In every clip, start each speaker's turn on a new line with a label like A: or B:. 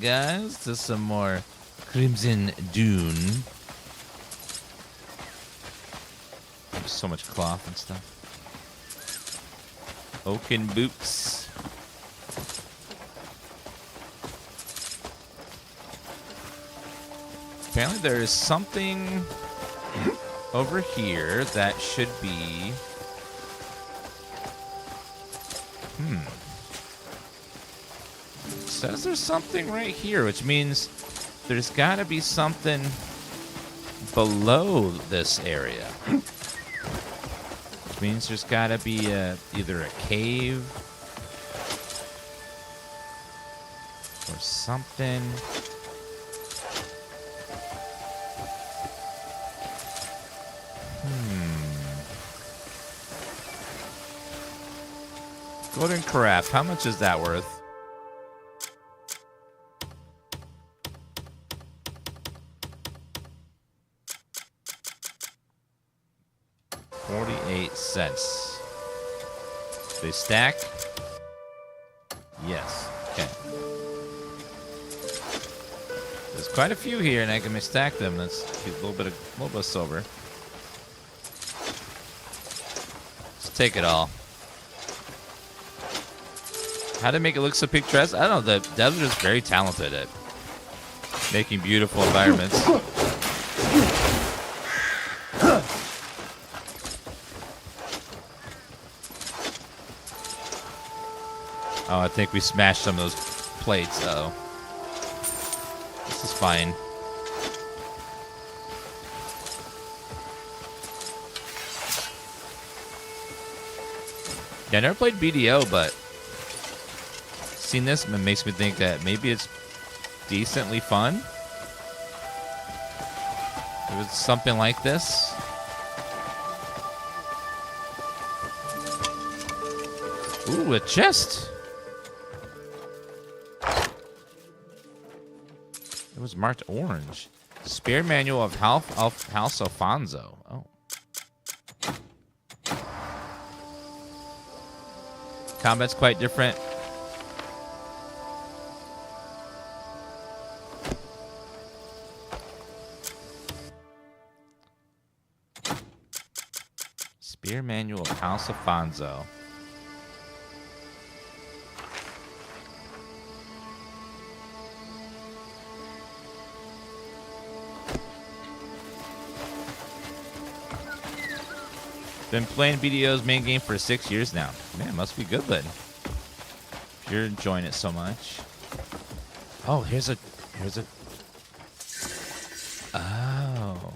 A: guys, to some more Crimson Dune. There's so much cloth and stuff. Oaken boots. Apparently there is something over here that should be... It says there's something right here, which means there's got to be something below this area. Which means there's got to be either a cave or something. Golden carafe, how much is that worth? $0.48. They stack? Yes. Okay. There's quite a few here, and I can stack them. That's a little bit of silver. Let's take it all. How to make it look so picturesque? I don't know. The devs are just very talented at making beautiful environments. Oh, I think we smashed some of those plates. Uh-oh. This is fine. Yeah, I never played BDO, but seeing this makes me think that maybe it's decently fun. It was something like this. Ooh, a chest. It was marked orange. Spare manual of House Alfonso. Oh. Combat's quite different. Spear manual of House Alfonso. Been playing BDO's main game for 6 years now. Man, must be good then. If you're enjoying it so much. Oh, here's a. Oh,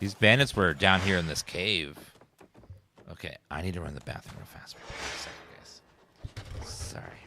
A: these bandits were down here in this cave. Okay, I need to run to the bathroom real fast. Wait a second, guys. Sorry.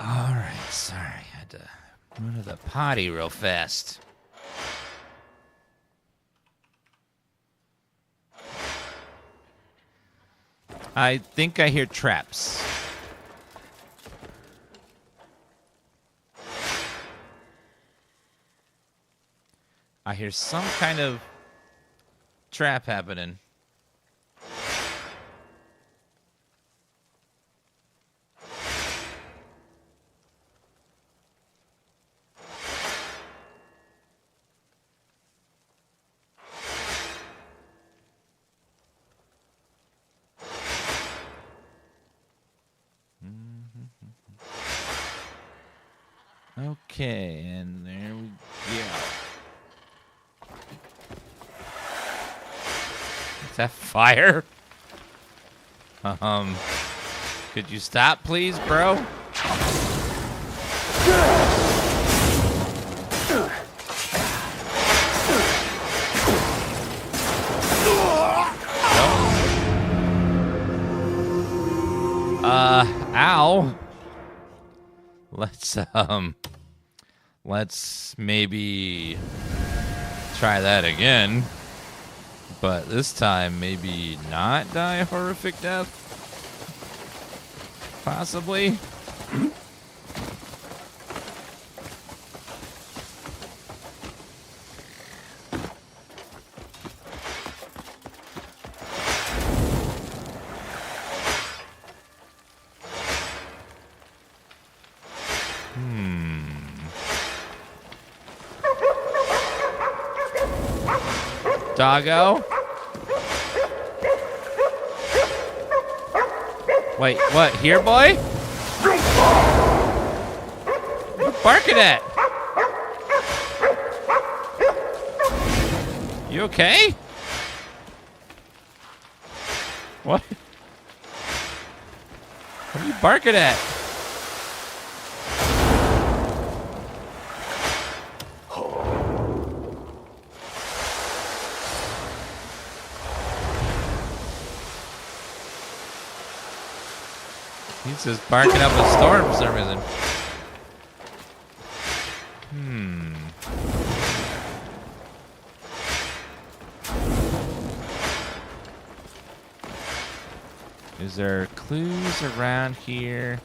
A: All right, sorry. I had to run to the potty real fast. I think I hear traps. I hear some kind of trap happening. Okay, and there we go. Is that fire? Could you stop, please, bro? Ow. Let's maybe try that again. But this time, maybe not die a horrific death? Possibly? Doggo? Wait, what? Here, boy? What are you barking at? You okay? What? What are you barking at? He's just barking up a storm for some reason. Is there clues around here?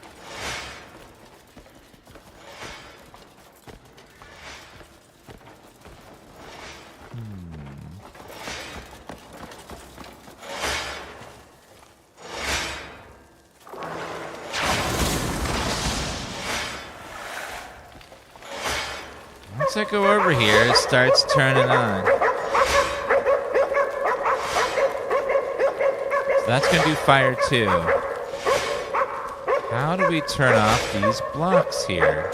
A: Once I go over here, it starts turning on. So that's going to do fire too. How do we turn off these blocks here?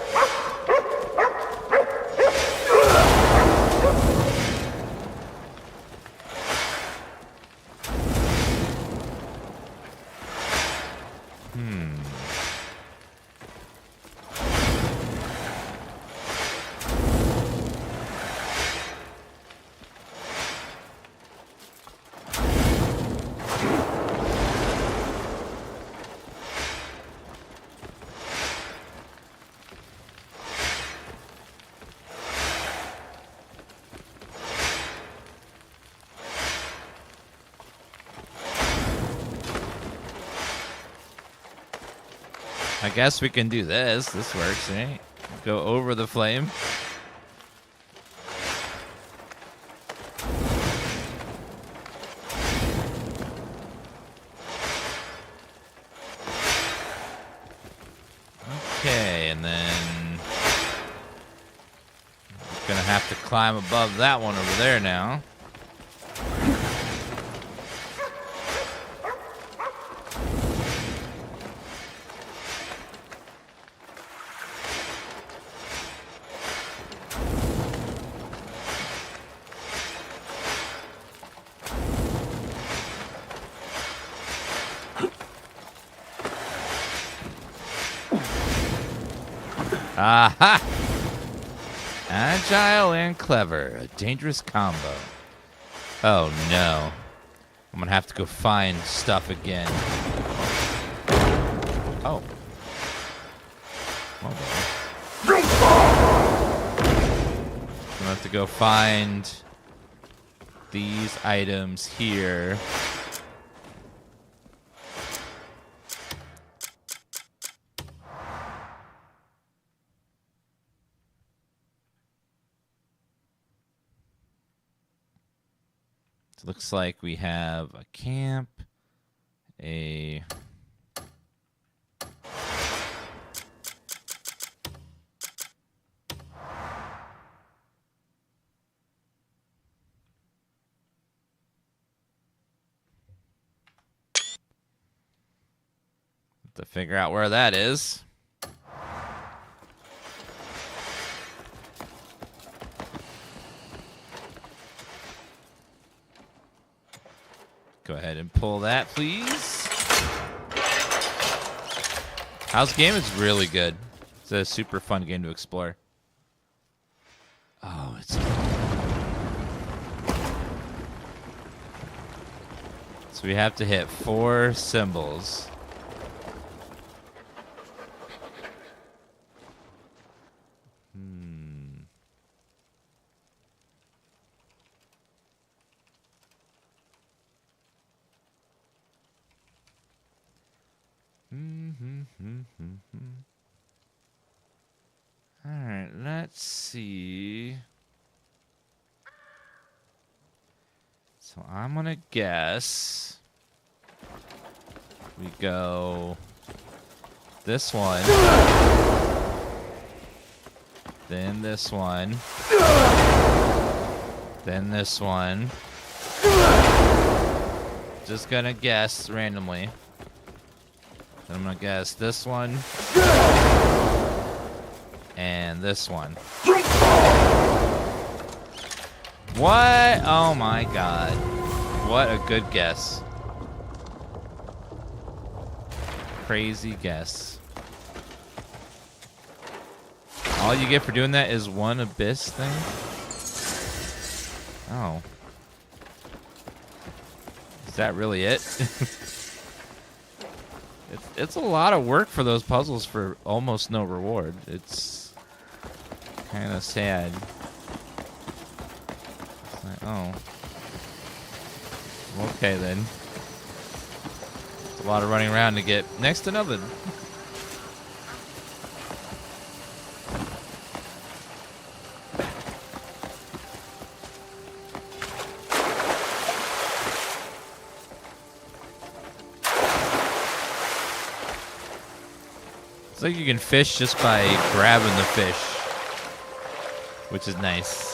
A: I guess we can do this. This works, right? Go over the flame. Okay, and then we're gonna have to climb above that one over there now. Aha! Agile and clever. A dangerous combo. Oh no. I'm gonna have to go find stuff again. Oh. Well done. I'm gonna have to go find these items here. So looks like we have a camp, a to figure out where that is. Go ahead and pull that, please. House game is really good. It's a super fun game to explore. Oh, it's... So we have to hit 4 symbols. All right, let's see. So I'm gonna guess we go this one, then this one, then this one. Just gonna guess randomly. Then I'm gonna guess this one and this one. What? Oh my god. What a good guess. Crazy guess. All you get for doing that is one abyss thing? Oh. Is that really it? It's a lot of work for those puzzles for almost no reward. It's kind of sad. It's like, oh. Okay then. It's a lot of running around to get next to nothing. It's like you can fish just by grabbing the fish, which is nice.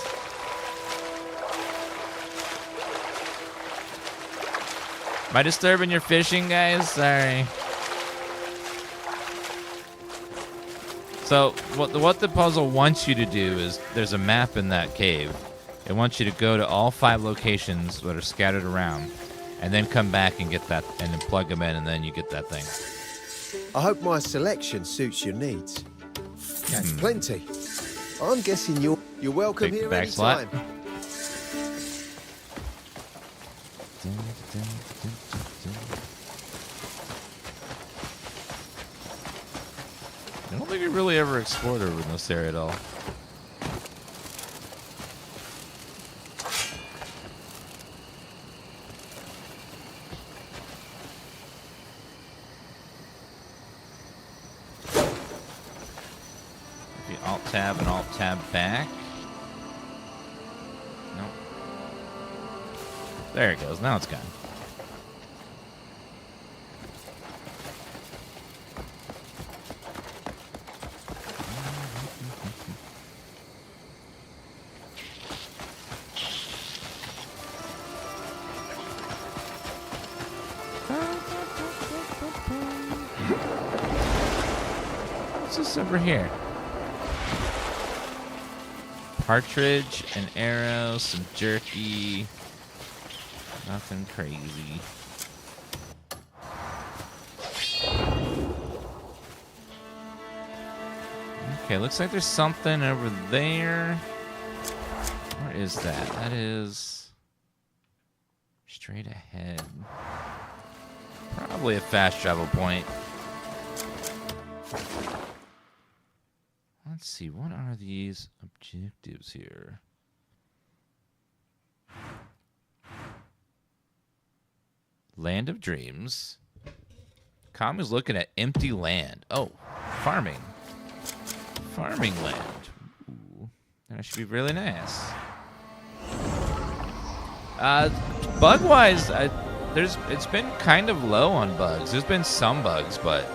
A: Am I disturbing your fishing, guys? Sorry. So what the puzzle wants you to do is, there's a map in that cave. It wants you to go to all 5 locations that are scattered around, and then come back and get that, and then plug them in, and then you get that thing.
B: I hope my selection suits your needs. That's plenty. I'm guessing you're welcome
A: Take
B: here
A: the back slot.
B: anytime.
A: I don't think we really ever explored over in this area at all. Alt-tab and Alt-tab back. Nope. There it goes. Now it's gone. What's this over here? Partridge, an arrow, some jerky. Nothing crazy. Okay, looks like there's something over there. Where is that? That is straight ahead. Probably a fast travel point. Let's see, what are these objectives here? Land of Dreams. Kami's looking at empty land. Oh, farming. Farming land. Ooh, that should be really nice. Bug-wise, it's been kind of low on bugs. There's been some bugs, but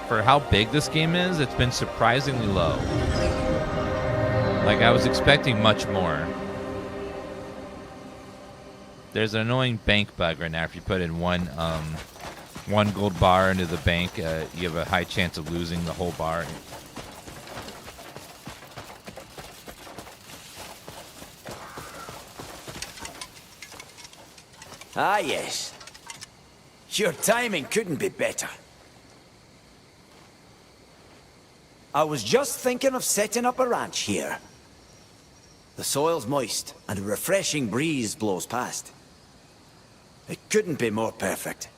A: for how big this game is, it's been surprisingly low. Like, I was expecting much more. There's an annoying bank bug right now. If you put in one gold bar into the bank, you have a high chance of losing the whole bar.
C: Ah, yes. Your timing couldn't be better. I was just thinking of setting up a ranch here. The soil's moist, and a refreshing breeze blows past. It couldn't be more perfect.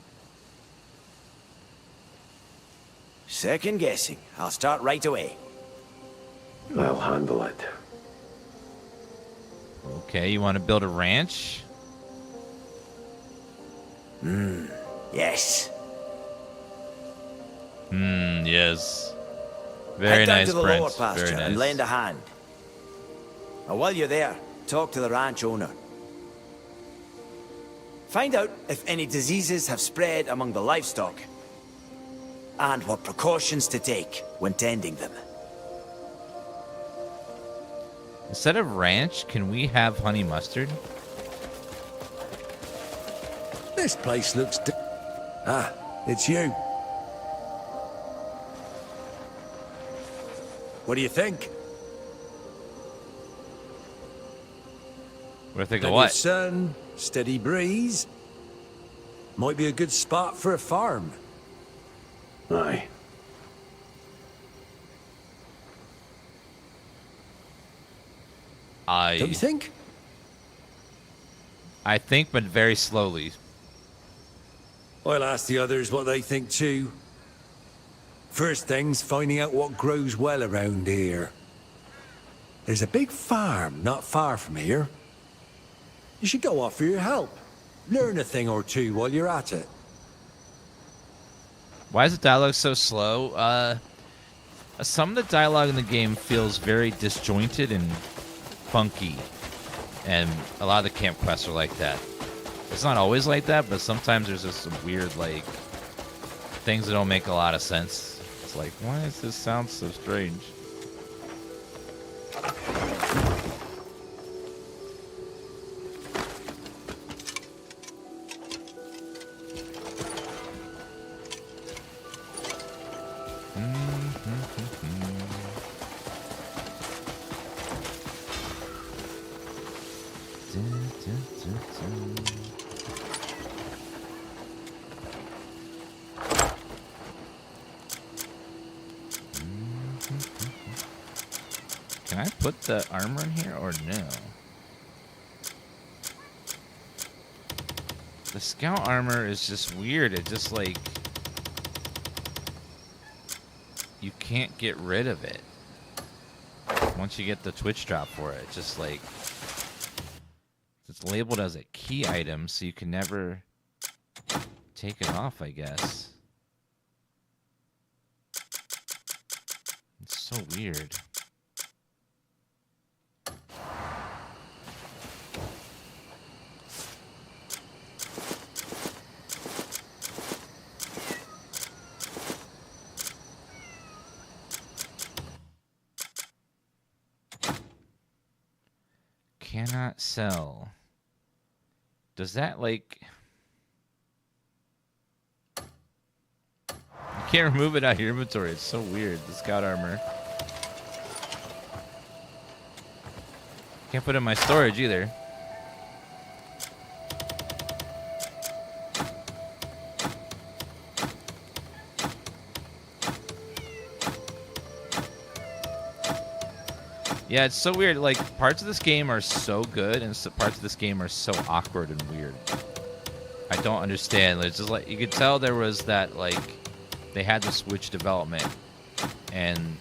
C: Second guessing. I'll start right away.
D: I'll handle it.
A: Okay, you want to build a ranch?
C: Yes.
A: Yes. Very
C: Head down
A: nice,
C: to the lower
A: Prince.
C: pasture
A: Very nice.
C: and lend a hand. And while you're there, talk to the ranch owner. Find out if any diseases have spread among the livestock, and what precautions to take when tending them.
A: Instead of ranch, can we have honey mustard?
E: This place looks... Ah, it's you. What do you think?
A: What do you think of
E: Plenty
A: what?
E: sun, steady breeze. Might be a good spot for a farm.
D: Aye.
E: Don't you think?
A: I think, but very slowly.
E: I'll ask the others what they think too. First thing's finding out what grows well around here. There's a big farm not far from here. You should go offer your help. Learn a thing or two while you're at it.
A: Why is the dialogue so slow? Some of the dialogue in the game feels very disjointed and funky. And a lot of the camp quests are like that. It's not always like that, but sometimes there's just some weird, like, things that don't make a lot of sense. It's like, why does this sound so strange? Can I put the armor in here or no? The scout armor is just weird. It just like... You can't get rid of it. Once you get the Twitch drop for it. Just like... It's labeled as a key item, so you can never take it off, I guess. It's so weird. Cannot sell. Does that, like... You can't remove it out of your inventory. It's so weird, the scout armor. Can't put it in my storage either. Yeah, it's so weird. Like, parts of this game are so good, and parts of this game are so awkward and weird. I don't understand. It's just like, you could tell there was that, like, they had to switch development, and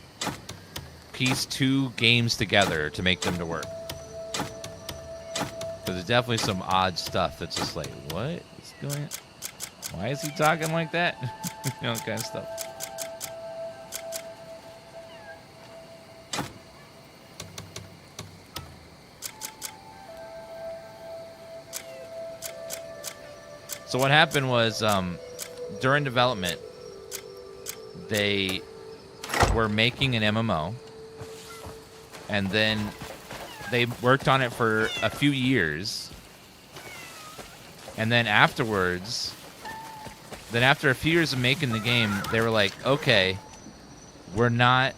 A: piece 2 games together to make them to work. Because there's definitely some odd stuff that's just like, what is going on? Why is he talking like that? You know, kind of stuff. So what happened was, during development, they were making an MMO, and then they worked on it for a few years, and then afterwards, after a few years of making the game, they were like, okay, we're not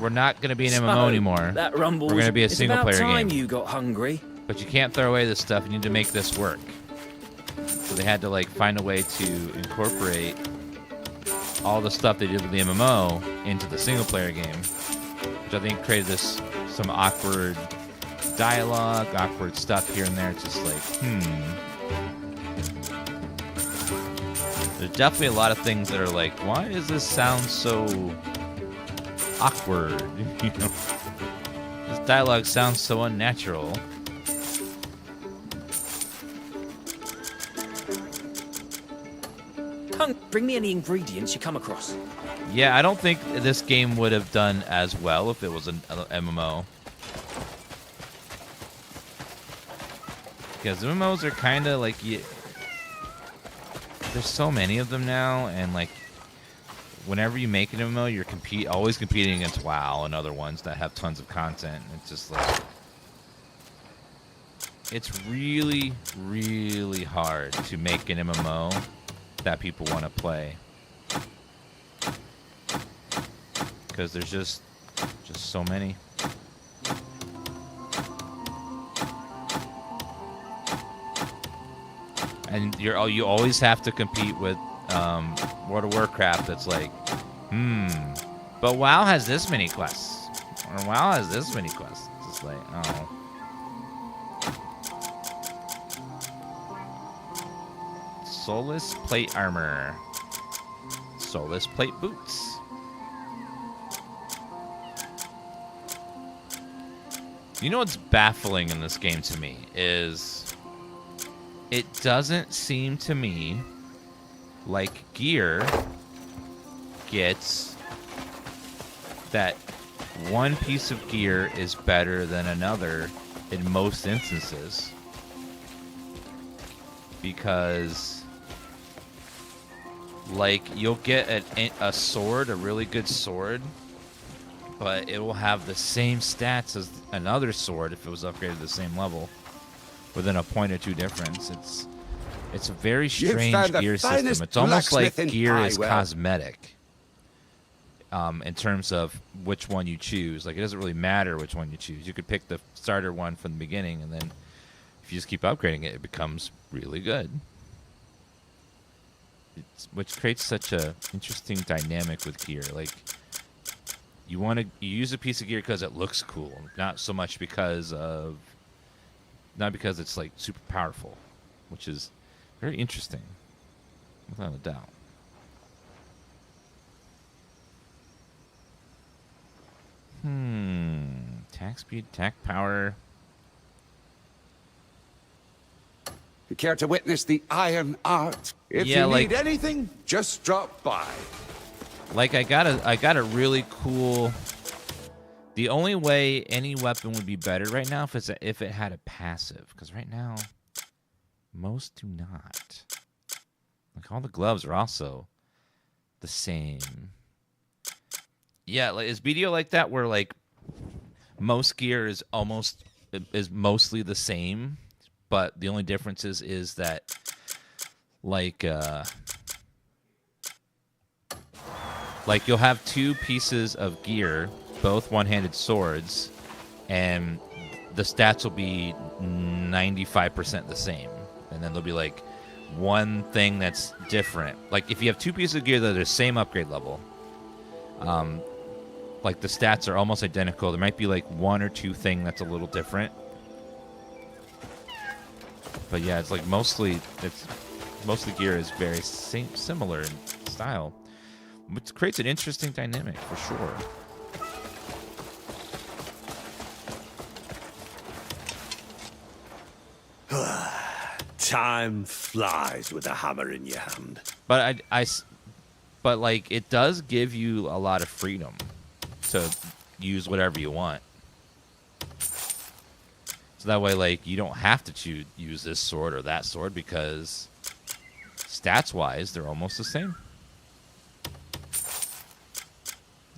A: going to be an MMO anymore.
F: That rumble.
A: We're going to be a single-player game.
F: It's about time you got hungry.
A: But you can't throw away this stuff. You need to make this work. So they had to like find a way to incorporate all the stuff they did with the MMO into the single-player game, which I think created some awkward dialogue, awkward stuff here and there. It's just like, There's definitely a lot of things that are like, why does this sound so awkward? You know, this dialogue sounds so unnatural.
F: Bring me any ingredients you come across.
A: Yeah, I don't think this game would have done as well if it was an MMO. Because MMOs are kind of like, there's so many of them now, and like, whenever you make an MMO, you're always competing against WoW and other ones that have tons of content. It's just like, it's really, really hard to make an MMO that people want to play, because there's just so many. And you always have to compete with World of Warcraft. That's like, but WoW has this many quests, or WoW has this many quests. It's just like, oh. Soulless plate armor. Soulless plate boots. You know what's baffling in this game to me is it doesn't seem to me like gear gets that one piece of gear is better than another in most instances. Because like, you'll get a sword, a really good sword, but it will have the same stats as another sword if it was upgraded to the same level, within a point or two difference. It's a very strange gear system. It's almost like gear is cosmetic, in terms of which one you choose. Like, it doesn't really matter which one you choose. You could pick the starter one from the beginning, and then if you just keep upgrading it, it becomes really good. Which creates such a interesting dynamic with gear. Like, you use a piece of gear because it looks cool, not so much because it's like super powerful, which is very interesting, without a doubt. Attack speed, attack power.
G: You care to witness the iron art? If you need anything, just drop by.
A: Like, I got a really cool. The only way any weapon would be better right now if it had a passive, because right now most do not. Like, all the gloves are also the same. Yeah, like, is BDO like that, where like most gear is mostly the same? But the only difference is that, like you'll have two pieces of gear, both one-handed swords, and the stats will be 95% the same. And then there'll be like one thing that's different. Like, if you have two pieces of gear that are the same upgrade level, like the stats are almost identical. There might be like one or two thing that's a little different. But yeah, it's like most of the gear is very similar in style, which creates an interesting dynamic for sure.
H: Time flies with a hammer in your hand.
A: But but like it does give you a lot of freedom to use whatever you want. So that way, like, you don't have to use this sword or that sword because stats-wise, they're almost the same.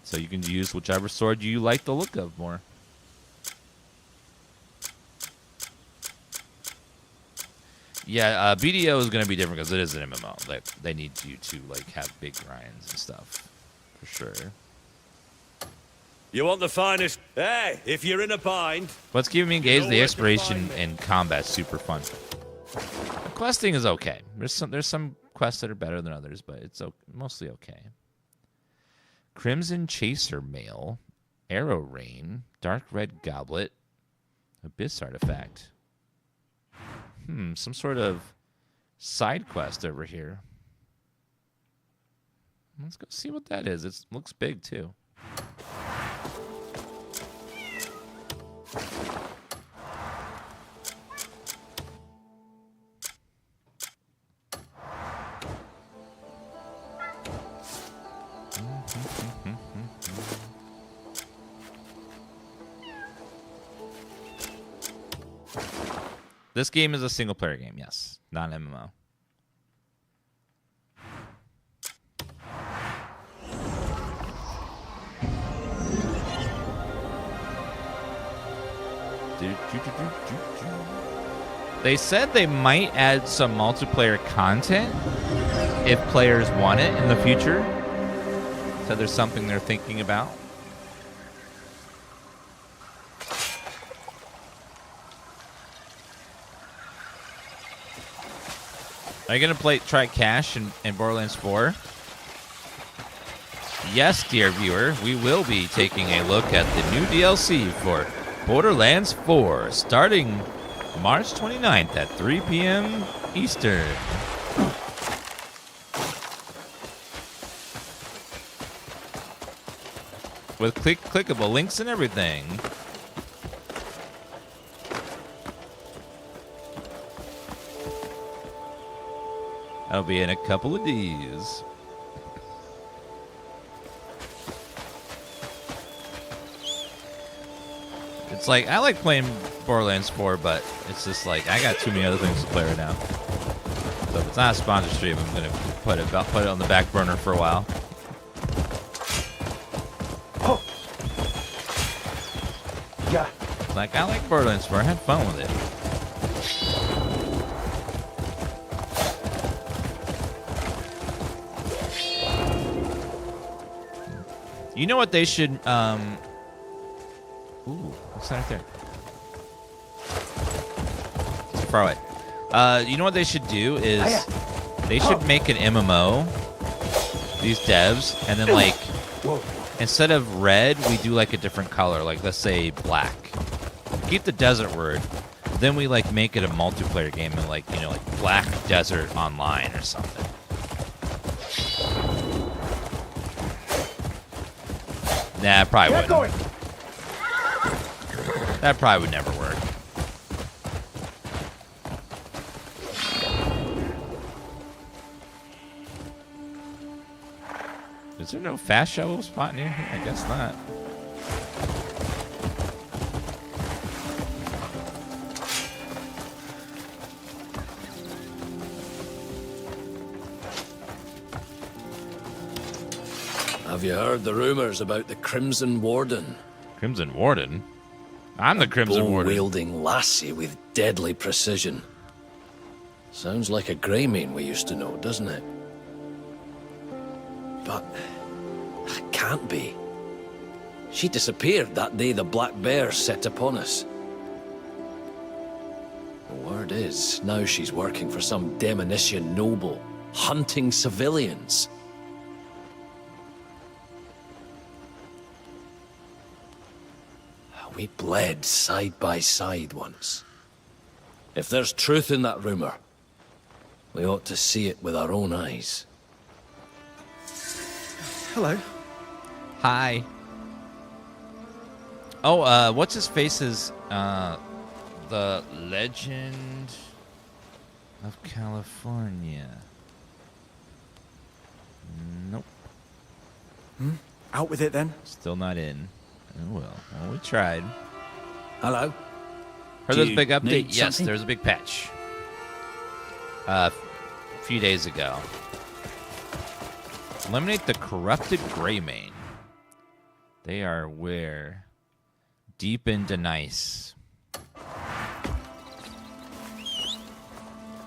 A: So you can use whichever sword you like the look of more. Yeah, BDO is going to be different because it is an MMO. Like, they need you to like have big grinds and stuff, for sure.
H: You want the finest? Hey, if you're in a bind.
A: What's keeping me engaged? The exploration and combat super fun. The questing is okay. There's some quests that are better than others, but it's mostly okay. Crimson Chaser Mail, Arrow Rain, Dark Red Goblet, Abyss Artifact. Some sort of side quest over here. Let's go see what that is. It looks big too. This game is a single-player game, yes, not an MMO. They said they might add some multiplayer content if players want it in the future. So there's something they're thinking about. Are you going to try Cash in Borderlands 4? Yes, dear viewer, we will be taking a look at the new DLC for Borderlands 4, starting March 29th at 3 p.m. Eastern. With clickable links and everything. I'll be in a couple of these. It's like, I like playing Borderlands 4, but it's just like, I got too many other things to play right now. So if it's not a sponsor stream, I'm going to put it on the back burner for a while.
D: Oh. Yeah.
A: It's like, I like Borderlands 4. I had fun with it. You know what they should, ooh, what's that right there? It's far away. You know what they should do is they should make an MMO, these devs, and then like, instead of red, we do like a different color, like let's say black. Keep the desert word, then we like make it a multiplayer game and like, you know, like Black Desert Online or something. Nah, probably wouldn't. That probably would never work. Is there no fast shovel spot near here? I guess not.
I: Have you heard the rumors about the Crimson Warden?
A: Crimson Warden? I'm the Crimson Warden.
I: Bone-wielding lassie with deadly precision. Sounds like a Greymane we used to know, doesn't it? But it can't be. She disappeared that day the Black Bear set upon us. The word is, now she's working for some Demonician noble, hunting civilians. We bled side by side once. If there's truth in that rumor, we ought to see it with our own eyes.
B: Hello.
A: Hi. Oh, what's his face's the The Legend of California. Nope.
C: Out with it then.
A: Still not in. Oh well. Well, we tried.
C: Hello.
A: Heard
C: Do
A: there's a
C: you
A: big update?
C: need
A: Yes,
C: something?
A: there's a big patch. A few days ago. Eliminate the corrupted Greymane. They are where? Deep into Nice.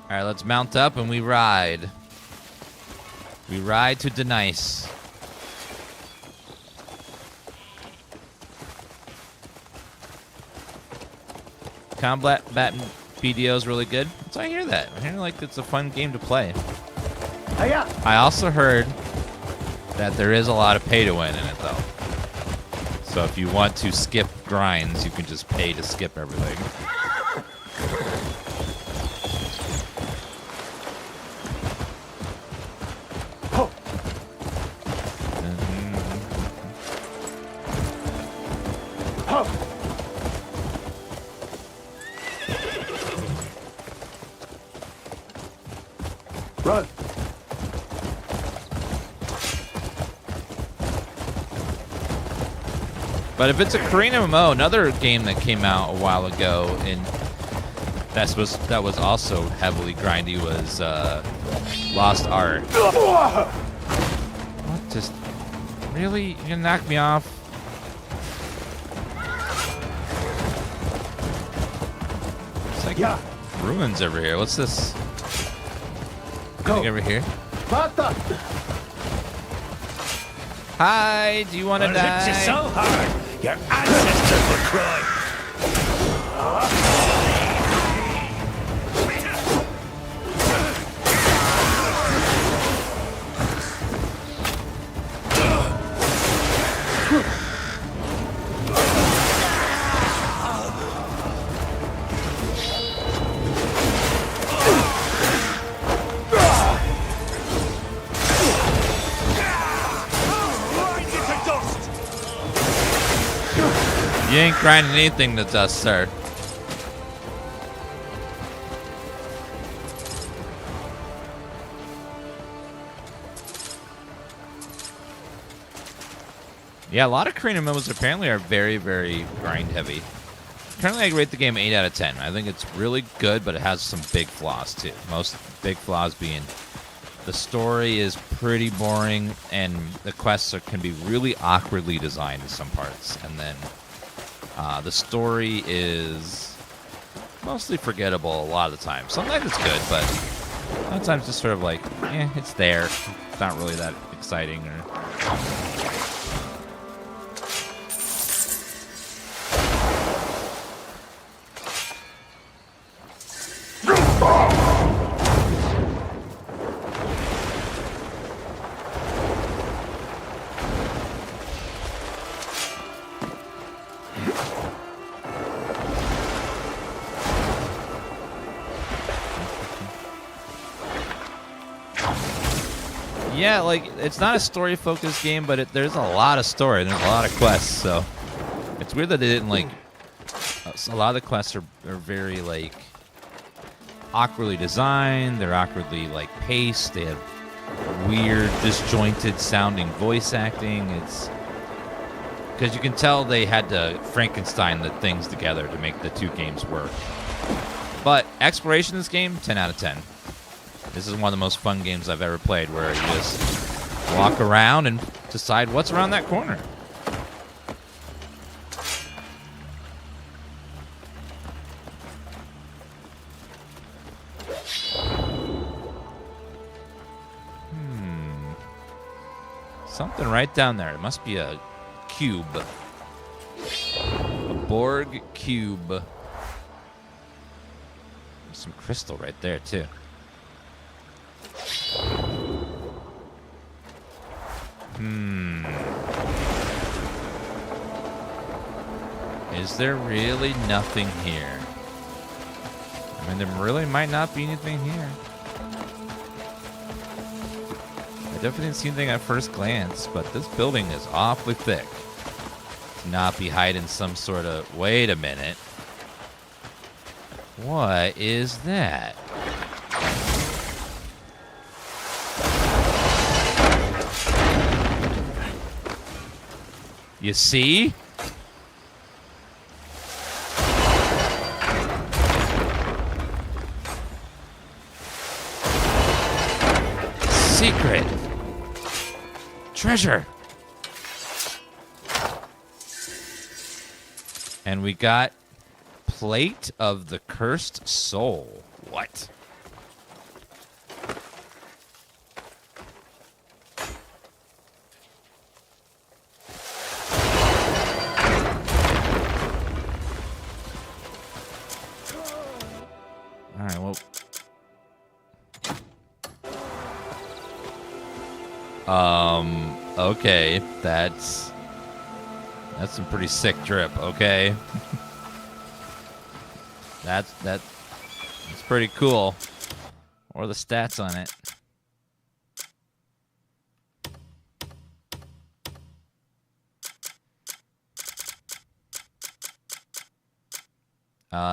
A: Alright, let's mount up and we ride. We ride to Denice. Combat BDO is really good. So I hear that. I hear like it's a fun game to play. I also heard that there is a lot of pay to win in it though. So if you want to skip grinds, you can just pay to skip everything.
D: Run!
A: But if it's a Korean MMO, another game that came out a while ago and that was also heavily grindy was Lost Art. What? Just really? You gonna knock me off? It's like ruins over here. What's this? Go over here. Hi, do you want to die?
H: Hit you so hard, your ancestors will cry.
A: You ain't grinding anything to dust, sir. Yeah, a lot of Korean MMOs apparently are very, very grind heavy. Currently, I rate the game 8 out of 10. I think it's really good, but it has some big flaws too. Most big flaws being the story is pretty boring, and the quests can be really awkwardly designed in some parts. And then the story is mostly forgettable a lot of the time. Sometimes it's good, but a lot of times just sort of like, it's there. It's not really that exciting or... Yeah, like, it's not a story-focused game, but there's a lot of story, and there's a lot of quests, so... It's weird that they didn't, like... A lot of the quests are very, like... awkwardly designed, they're awkwardly, like, paced, they have weird, disjointed-sounding voice acting, it's... Because you can tell they had to Frankenstein the things together to make the two games work. But exploration in this game, 10 out of 10. This is one of the most fun games I've ever played, where you just walk around and decide what's around that corner. Something right down there. It must be a cube. A Borg cube. There's some crystal right there, too. Is there really nothing here? I mean, there really might not be anything here. I definitely didn't see anything at first glance, but this building is awfully thick. To not be hiding some sort of... Wait a minute. What is that? You see? Secret. Treasure. And we got Plate of the Cursed Soul. What? All right, well. Okay, that's some pretty sick drip, okay? That's pretty cool. What are the stats on it?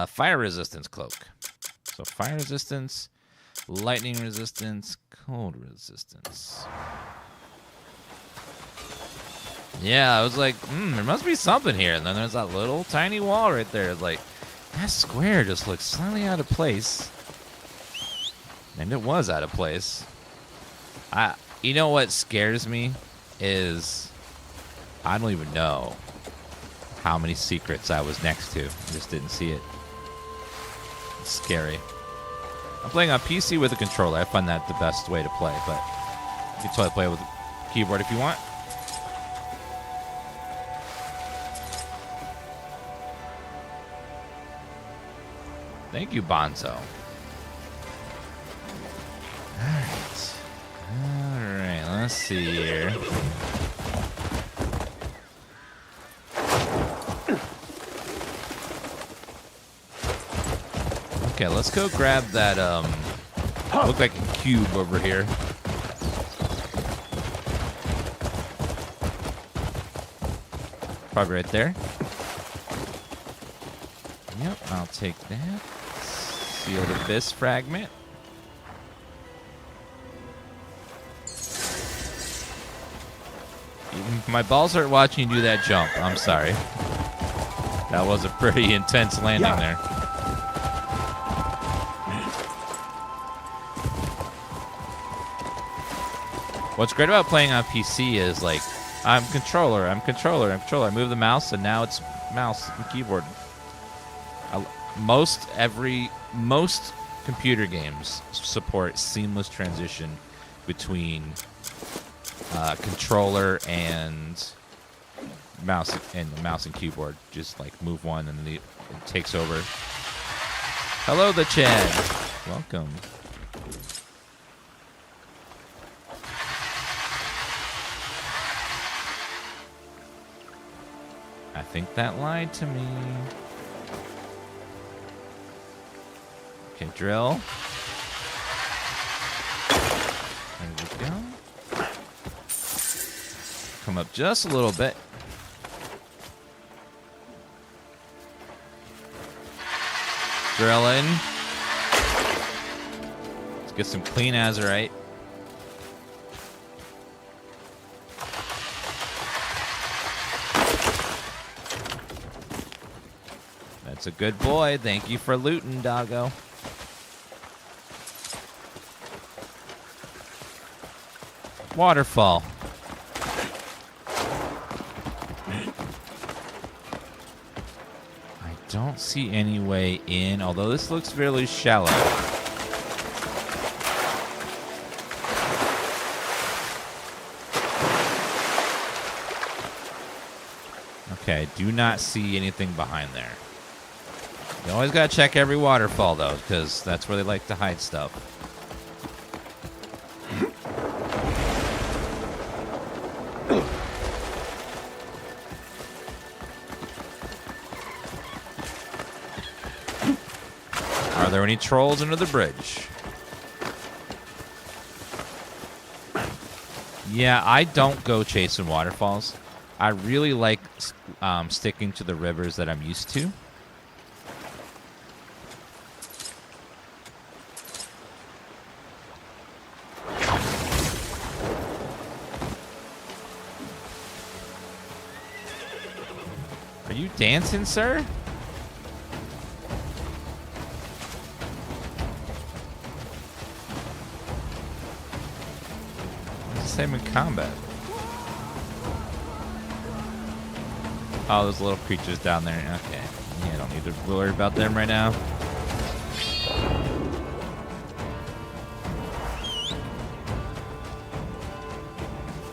A: Fire resistance cloak. So fire resistance, lightning resistance, cold resistance. Yeah, I was like, there must be something here. And then there's that little tiny wall right there. Like, that square just looks slightly out of place. And it was out of place. You know what scares me is I don't even know how many secrets I was next to. I just didn't see it. It's scary. I'm playing on PC with a controller. I find that the best way to play, but you can totally play with a keyboard if you want. Thank you, Bonzo. Alright, let's see here. Okay, let's go grab that, look like a cube over here. Probably right there. Yep, I'll take that. Sealed Abyss fragment. My balls hurt watching you do that jump. I'm sorry. That was a pretty intense landing there. What's great about playing on PC is like, I'm controller. I move the mouse and now it's mouse and keyboard. Most computer games support seamless transition between controller and mouse and keyboard. Just like move one and then it takes over. Hello, the Chad. Welcome. I think that lied to me. Okay, drill. There we go. Come up just a little bit. Drill in. Let's get some clean azurite. That's a good boy. Thank you for looting, doggo. Waterfall. I don't see any way in, although this looks fairly shallow. Okay, I do not see anything behind there. You always gotta check every waterfall, though, because that's where they like to hide stuff. Are there any trolls under the bridge? Yeah, I don't go chasing waterfalls. I really like sticking to the rivers that I'm used to. Are you dancing, sir? Same in combat. Oh, those little creatures down there. Okay. Yeah, I don't need to worry about them right now.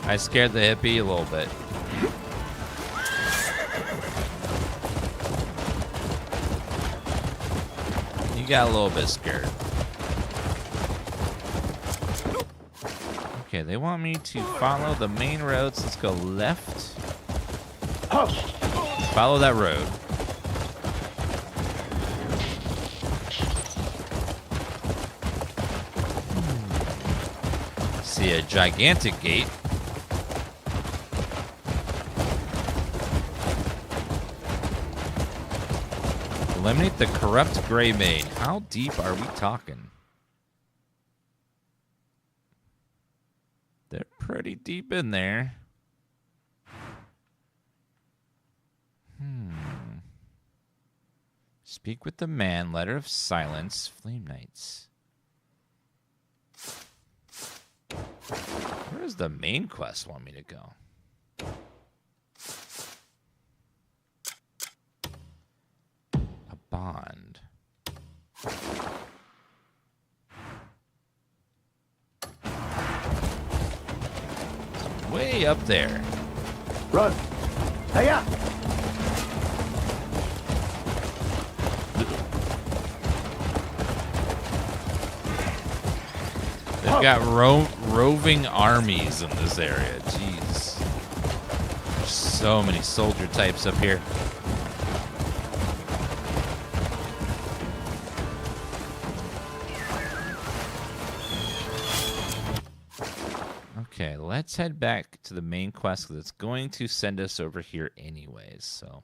A: I scared the hippie a little bit. You got a little bit scared. Okay, they want me to follow the main roads. Let's go left. Follow that road. See a gigantic gate. Eliminate the corrupt Greymane. How deep are we talking? They're pretty deep in there. Speak with the man. Letter of silence. Flame Knights. Where does the main quest want me to go? A bond. Way up there.
D: Run! Hey-ya!
A: They've got roving armies in this area. Jeez. There's so many soldier types up here. Okay, let's head back to the main quest because it's going to send us over here anyways. So,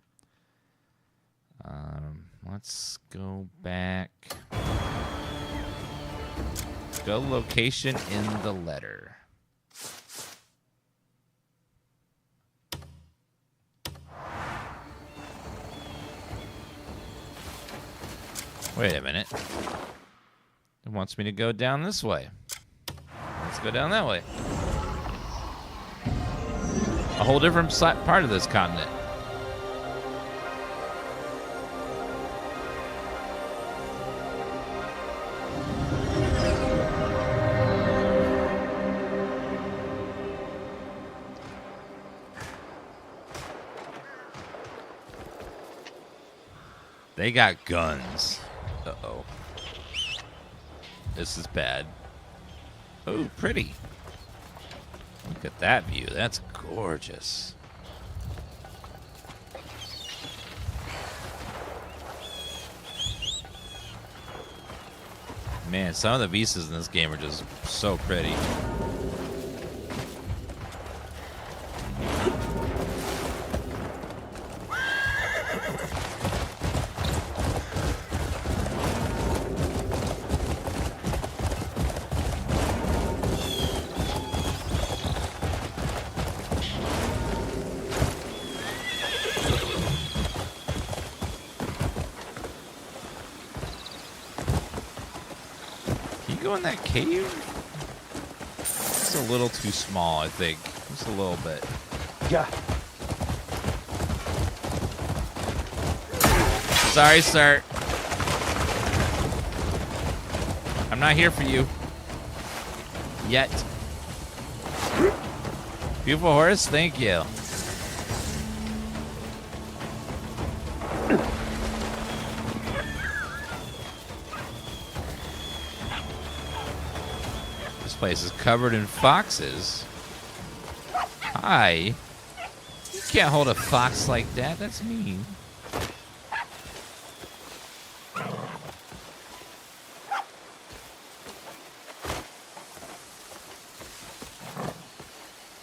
A: let's go back. Go location in the letter. Wait a minute. It wants me to go down this way. Let's go down that way. A whole different part of this continent. They got guns. Uh-oh. This is bad. Oh, pretty. Look at that view. That's gorgeous. Man, some of the vistas in this game are just so pretty. In that cave? It's a little too small, I think. Just a little bit.
D: Yeah.
A: Sorry, sir. I'm not here for you. Yet. Beautiful horse, thank you. Place is covered in foxes. Hi. You can't hold a fox like that. That's mean.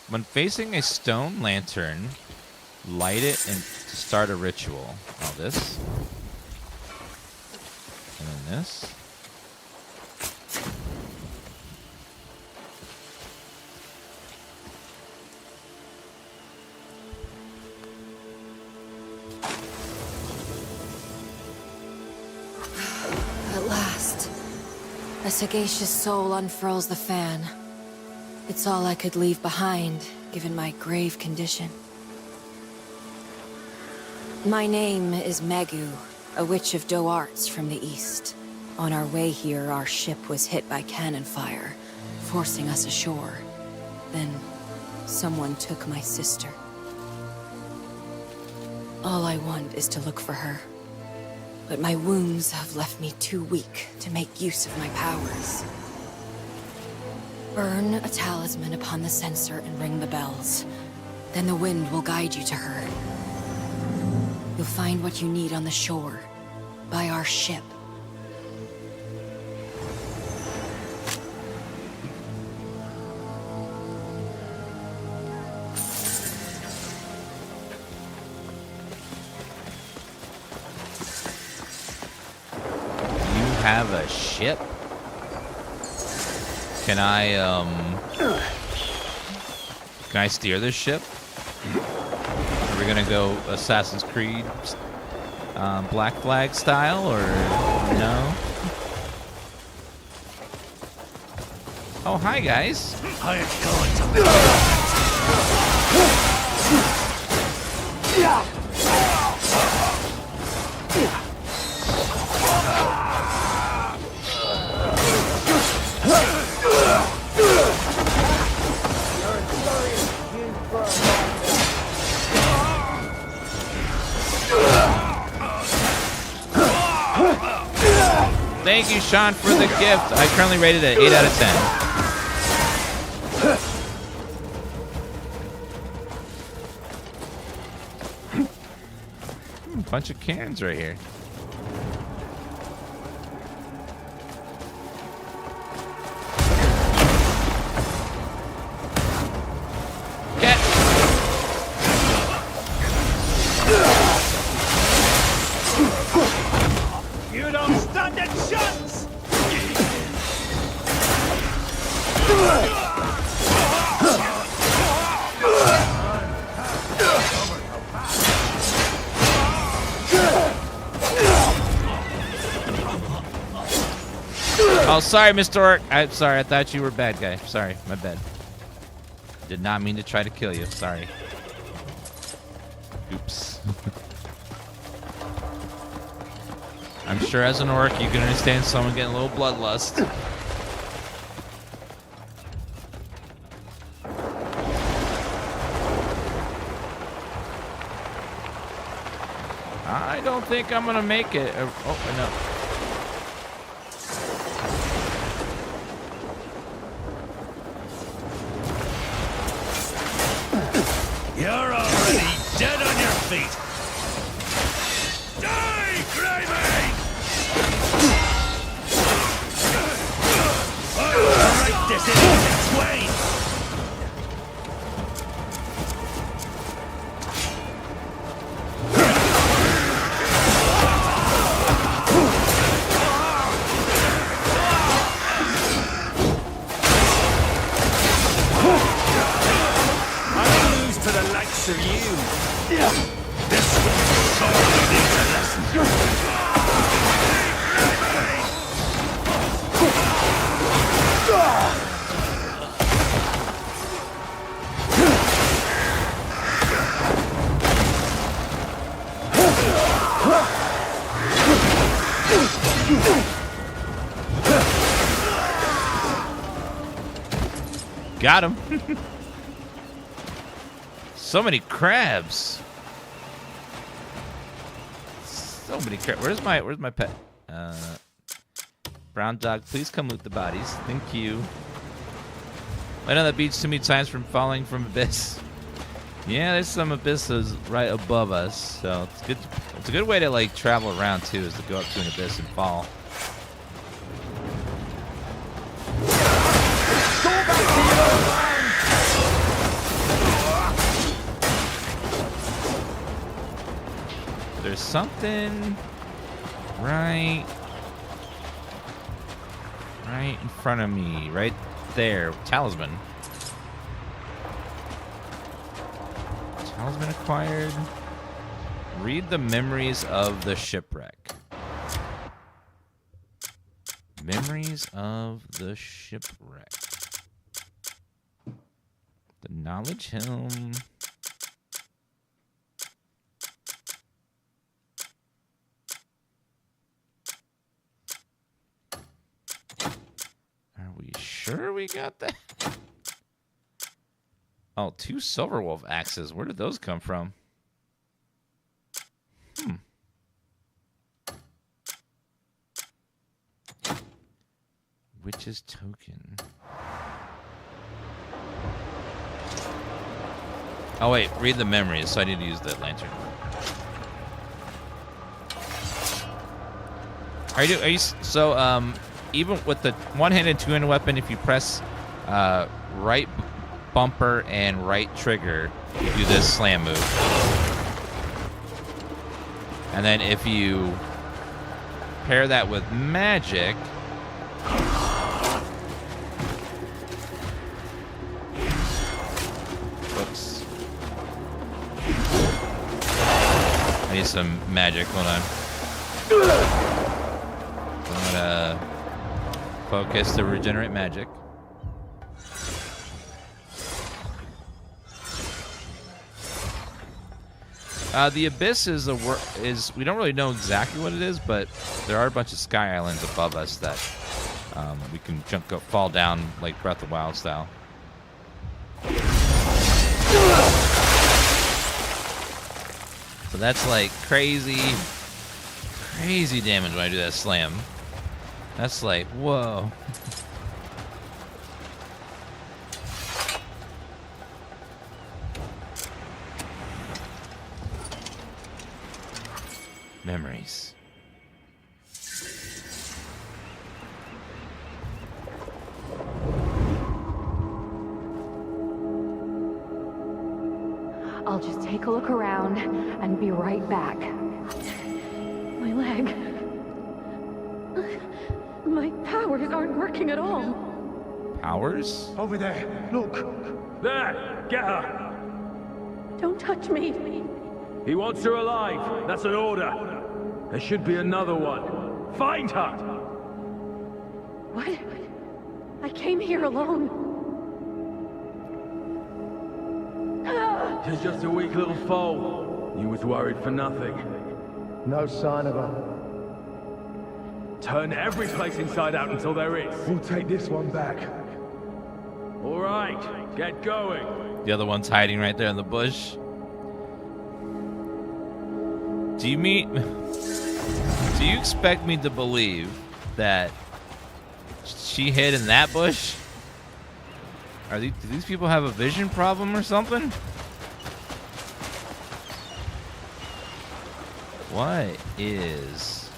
A: When facing a stone lantern, light it and to start a ritual. Oh, this. And then this.
J: A sagacious soul unfurls the fan. It's all I could leave behind, given my grave condition. My name is Megu, a witch of Doarts from the east. On our way here, our ship was hit by cannon fire, forcing us ashore. Then, someone took my sister. All I want is to look for her. But my wounds have left me too weak to make use of my powers. Burn a talisman upon the censer and ring the bells. Then the wind will guide you to her. You'll find what you need on the shore, by our ship.
A: Have a ship? Can I steer this ship? Are we gonna go Assassin's Creed Black Flag style, or no? Oh, hi guys.
I: How it's going
A: Thank you, Sean, for the gift. I currently rated it 8 out of 10. Bunch of cans right here.
H: You don't stand a chance!
A: Oh, sorry, Mr. Orc. I'm sorry. I thought you were a bad guy. Sorry, my bad. Did not mean to try to kill you. Sorry. Oops. I'm sure as an orc, you can understand someone getting a little bloodlust. I don't think I'm gonna make it. Oh, no.
H: You're already dead on your feet! Die, Greymane! I'll break this into twain! To you. This sorely needs a lesson.
A: Got him. So many crabs. So many crabs. Where's my pet? Brown dog, please come loot the bodies. Thank you. I know that beach too many times from falling from abyss. Yeah, there's some abysses right above us, so it's good. It's a good way to like travel around too, is to go up to an abyss and fall. There's something right in front of me, right there. Talisman. Talisman acquired. Read the memories of the shipwreck. Memories of the shipwreck. The knowledge helm. Are we sure we got that? Oh, 2 Silverwolf axes. Where did those come from? Witch's token. Oh wait, read the memories, so I need to use the lantern. Are you so even with the one-handed, two-handed weapon, if you press right bumper and right trigger, you do this slam move. And then if you pair that with magic, whoops. I need some magic, hold on. I'm gonna focus to regenerate magic. The Abyss is we don't really know exactly what it is, but there are a bunch of sky islands above us that we can fall down like Breath of the Wild style. So that's like crazy damage when I do that slam. That's like, whoa. Memories.
K: I'll just take a look around and be right back. My leg. My powers aren't working at all.
A: Powers?
D: Over there, look.
H: There! Get her!
K: Don't touch me.
H: He wants her alive. That's an order. There should be another one. Find her!
K: What? I came here alone.
H: She's just a weak little foal. You was worried for nothing.
D: No sign of her.
H: Turn every place inside out until there is.
D: We'll take this one back.
H: All right, get going.
A: The other one's hiding right there in the bush. Do you expect me to believe that she hid in that bush? Do these people have a vision problem or something? What is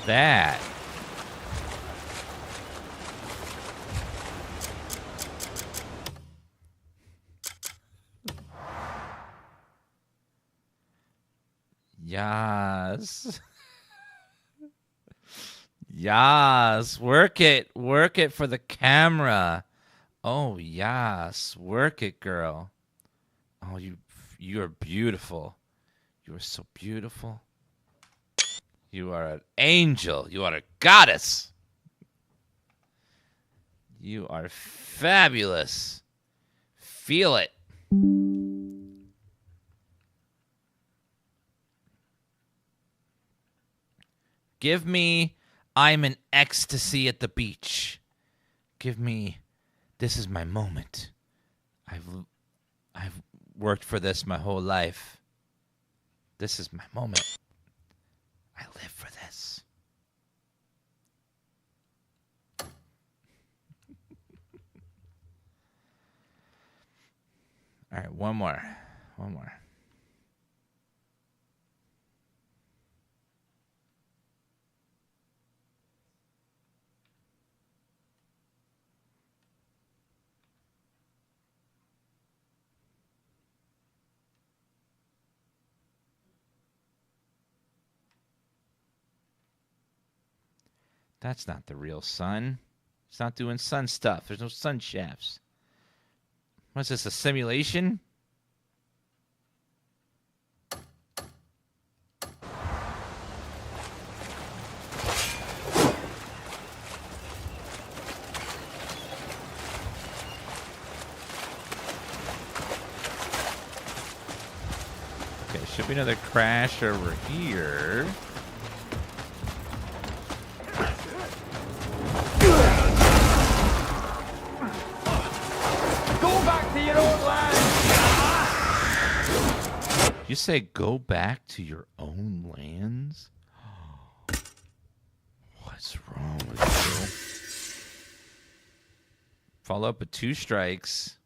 A: that? Yes. Yes. Work it. Work it for the camera. Oh, yes. Work it, girl. Oh, you are beautiful. You are so beautiful. You are an angel. You are a goddess. You are fabulous. Feel it. Give me, I'm in ecstasy at the beach. Give me, this is my moment. I've worked for this my whole life. This is my moment. I live for this. All right, one more. One more. That's not the real sun. It's not doing sun stuff. There's no sun shafts. What's this, a simulation? Should be another crash over here.
H: Go back to your own land!
A: You say go back to your own lands? What's wrong with you? Follow up with 2 strikes.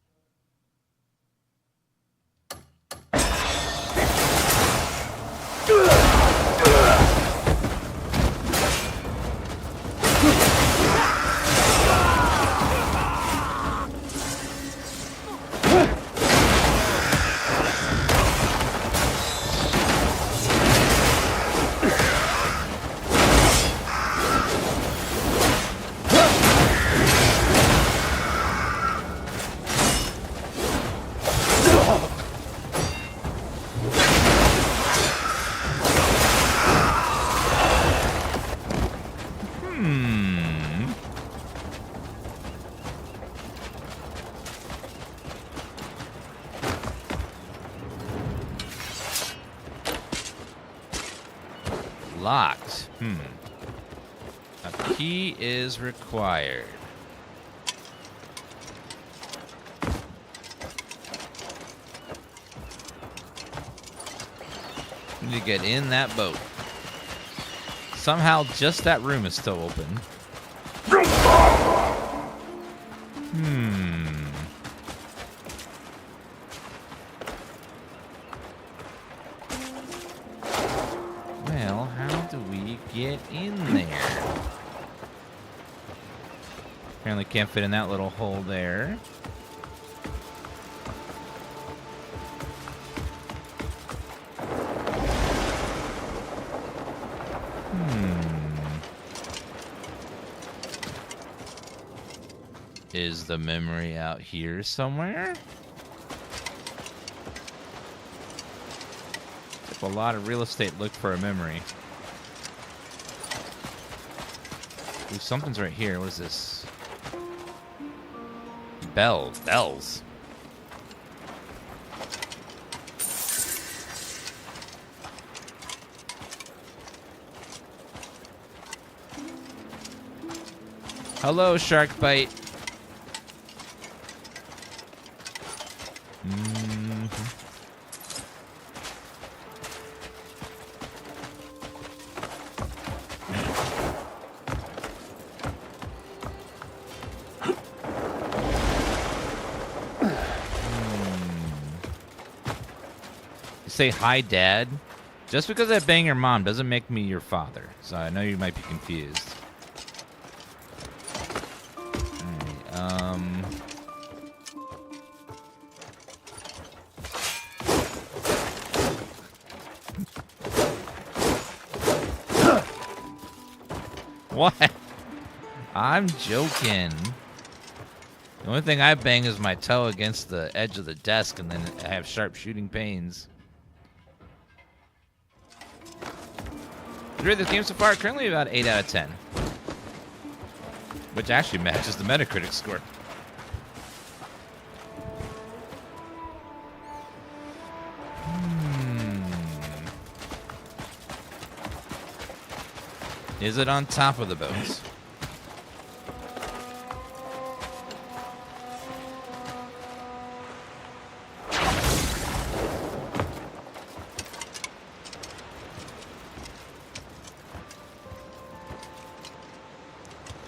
A: Locked. A key is required. We need to get in that boat. Somehow just that room is still open. Well, how do we get in there? Apparently can't fit in that little hole there. Is the memory out here somewhere? Took a lot of real estate look for a memory. Ooh, something's right here. What is this? Bells. Hello, shark bite. Say hi, Dad. Just because I bang your mom doesn't make me your father. So I know you might be confused. Alright, What? I'm joking. The only thing I bang is my toe against the edge of the desk, and then I have sharp shooting pains. Rate this game so far, currently about 8 out of 10. Which actually matches the Metacritic score. Is it on top of the boats?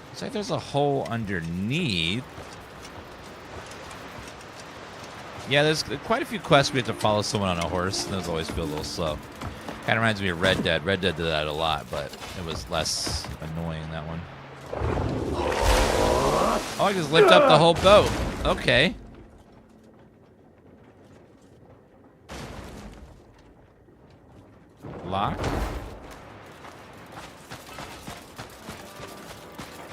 A: Looks like there's a hole underneath. Yeah, there's quite a few quests we have to follow someone on a horse, and those always feel a little slow. Kind of reminds me of Red Dead. Red Dead did that a lot, but it was less annoying, that one. Oh, I just lift up the whole boat. Okay. Lock.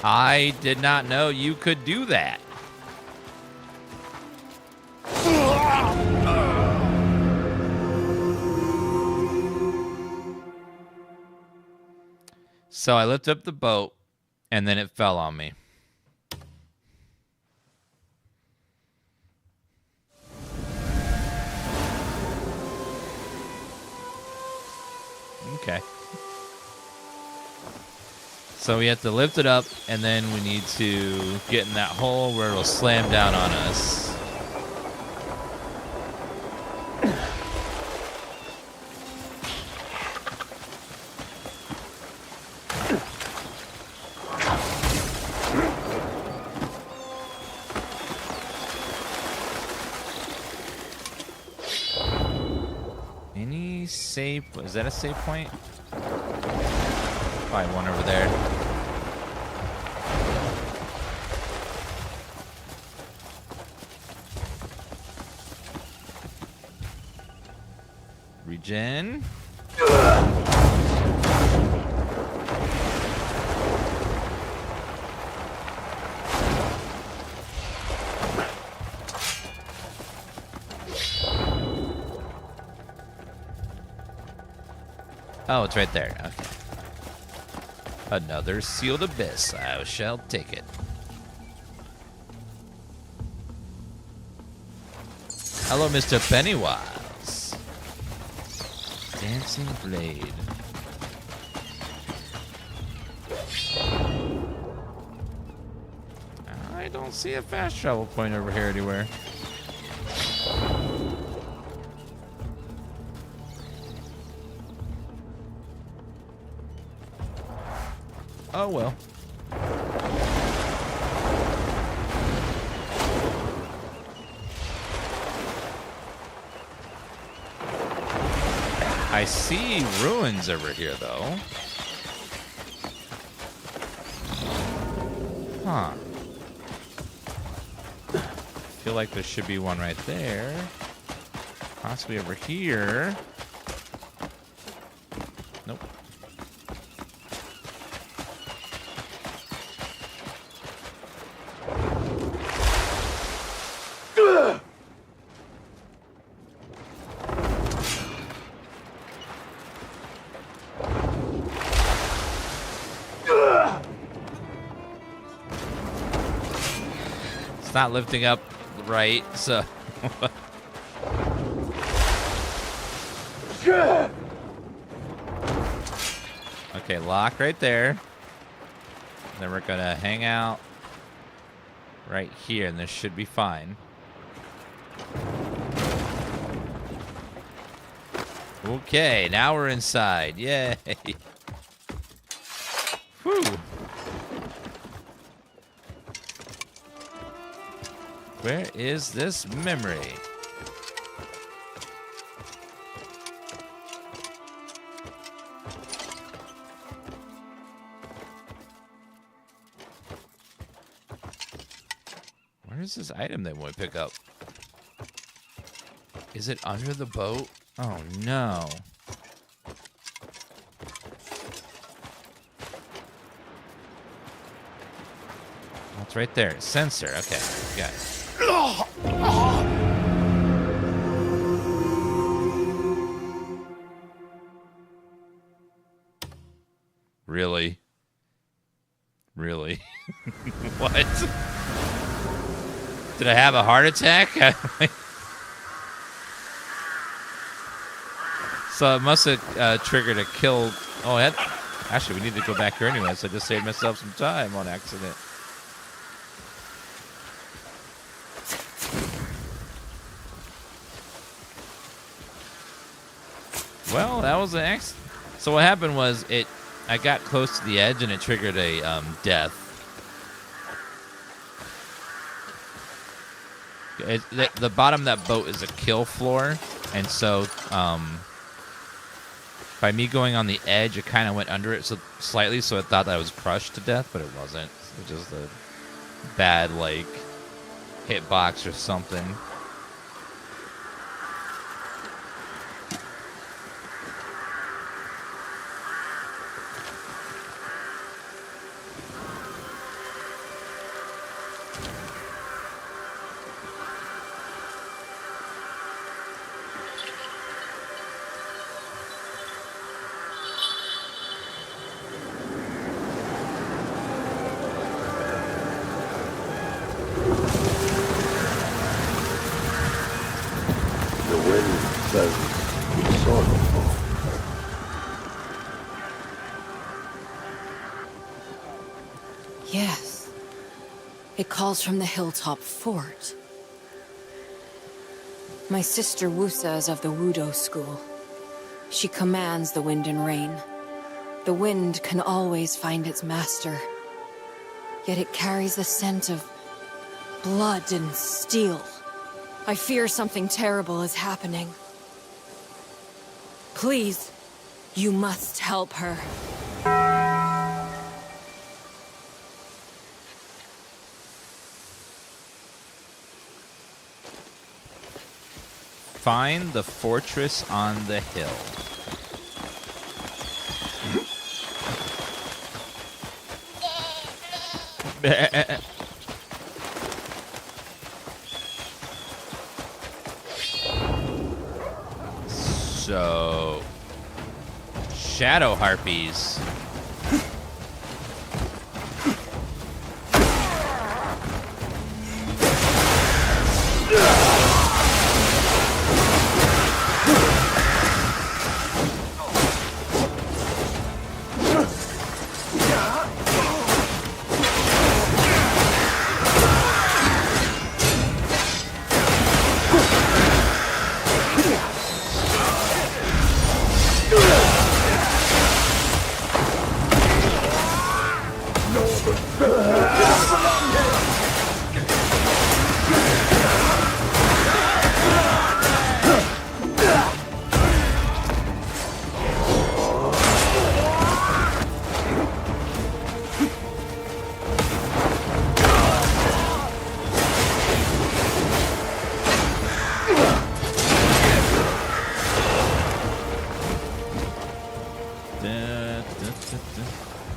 A: I did not know you could do that. So I lifted up the boat, and then it fell on me. Okay. So we have to lift it up, and then we need to get in that hole where it'll slam down on us. Any save? Is that a save point? Probably one over there. Regen. Oh, it's right there. Okay. Another sealed abyss. I shall take it. Hello, Mr. Pennywise. Dancing blade. I don't see a fast travel point over here anywhere. Oh well. I see ruins over here, though. Huh. Feel like there should be one right there. Possibly over here. Nope. Not lifting up right, so okay, lock right there. Then we're gonna hang out right here, and this should be fine. Okay, now we're inside. Yay! Whew. Where is this memory? Where's this item that we pick up? Is it under the boat? Oh no. Oh, it's right there. Sensor. Okay, got it. Really? Really? What? Did I have a heart attack? So it must have triggered a kill. Oh, actually, we need to go back here anyway, so I just saved myself some time on accident. Well, that was an accident. So what happened was I got close to the edge and it triggered a death. The bottom of that boat is a kill floor, and so by me going on the edge, it kind of went under it slightly, so I thought that I was crushed to death, but it wasn't. It was just a bad hitbox or something.
J: calls from the hilltop fort. My sister Wusa is of the Wudo school. She commands the wind and rain. The wind can always find its master, yet it carries the scent of blood and steel. I fear something terrible is happening. Please, you must help her.
A: Find the fortress on the hill. So, shadow harpies.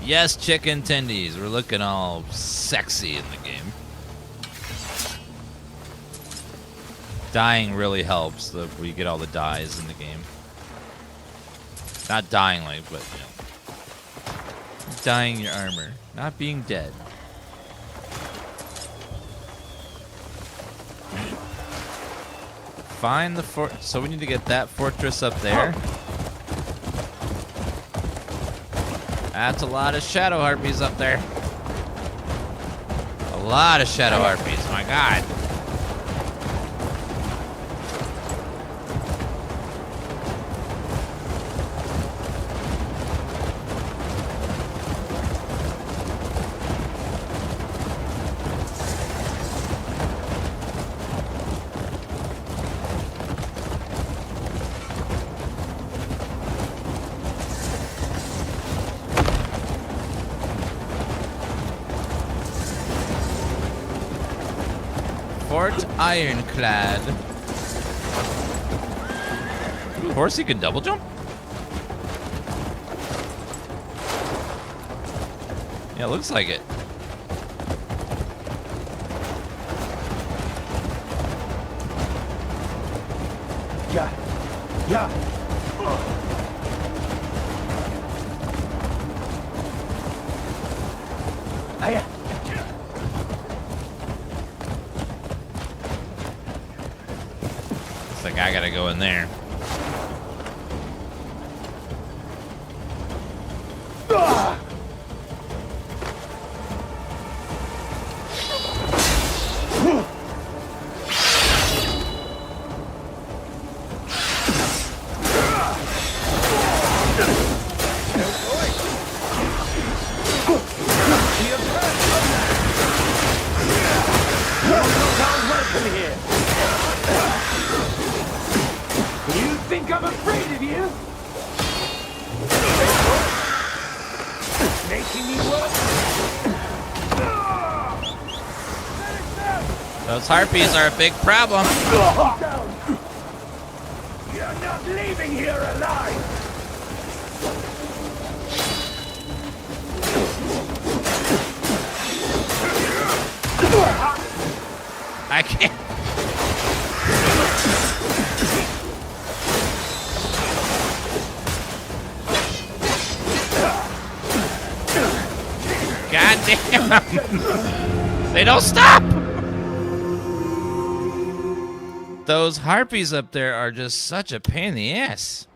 A: Yes, chicken tendies. We're looking all sexy in the game. Dying really helps. We get all the dyes in the game. Not dying like, but you know, dying your armor, not being dead. Find the fort. So we need to get that fortress up there. That's a lot of shadow harpies up there. A lot of shadow harpies, my god. Fort Ironclad. Of course he can double jump. Yeah, it looks like it.
D: Yeah. Yeah. Hiya.
A: Looks like I gotta go in there. Those harpies are a big problem.
D: You're not leaving here alive.
A: I can't. God damn! They don't stop! Those harpies up there are just such a pain in the ass.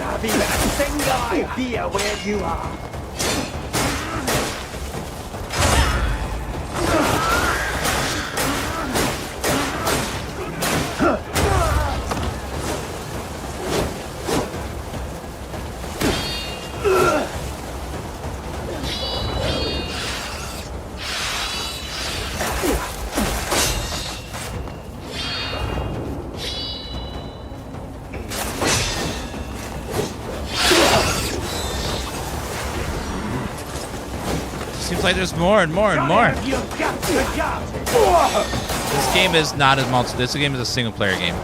D: have even a single idea where you are.
A: Seems like there's more and more and more. This game is not as multi. This game is a single player game.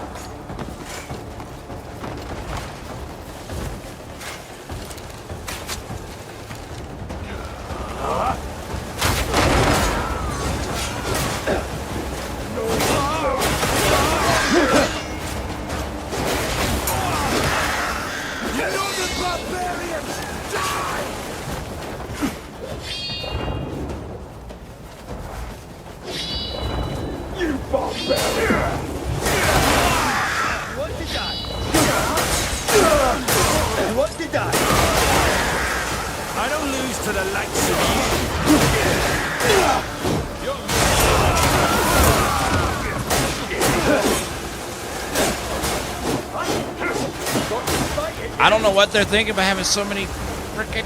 A: I don't know what they're thinking about having so many frickin'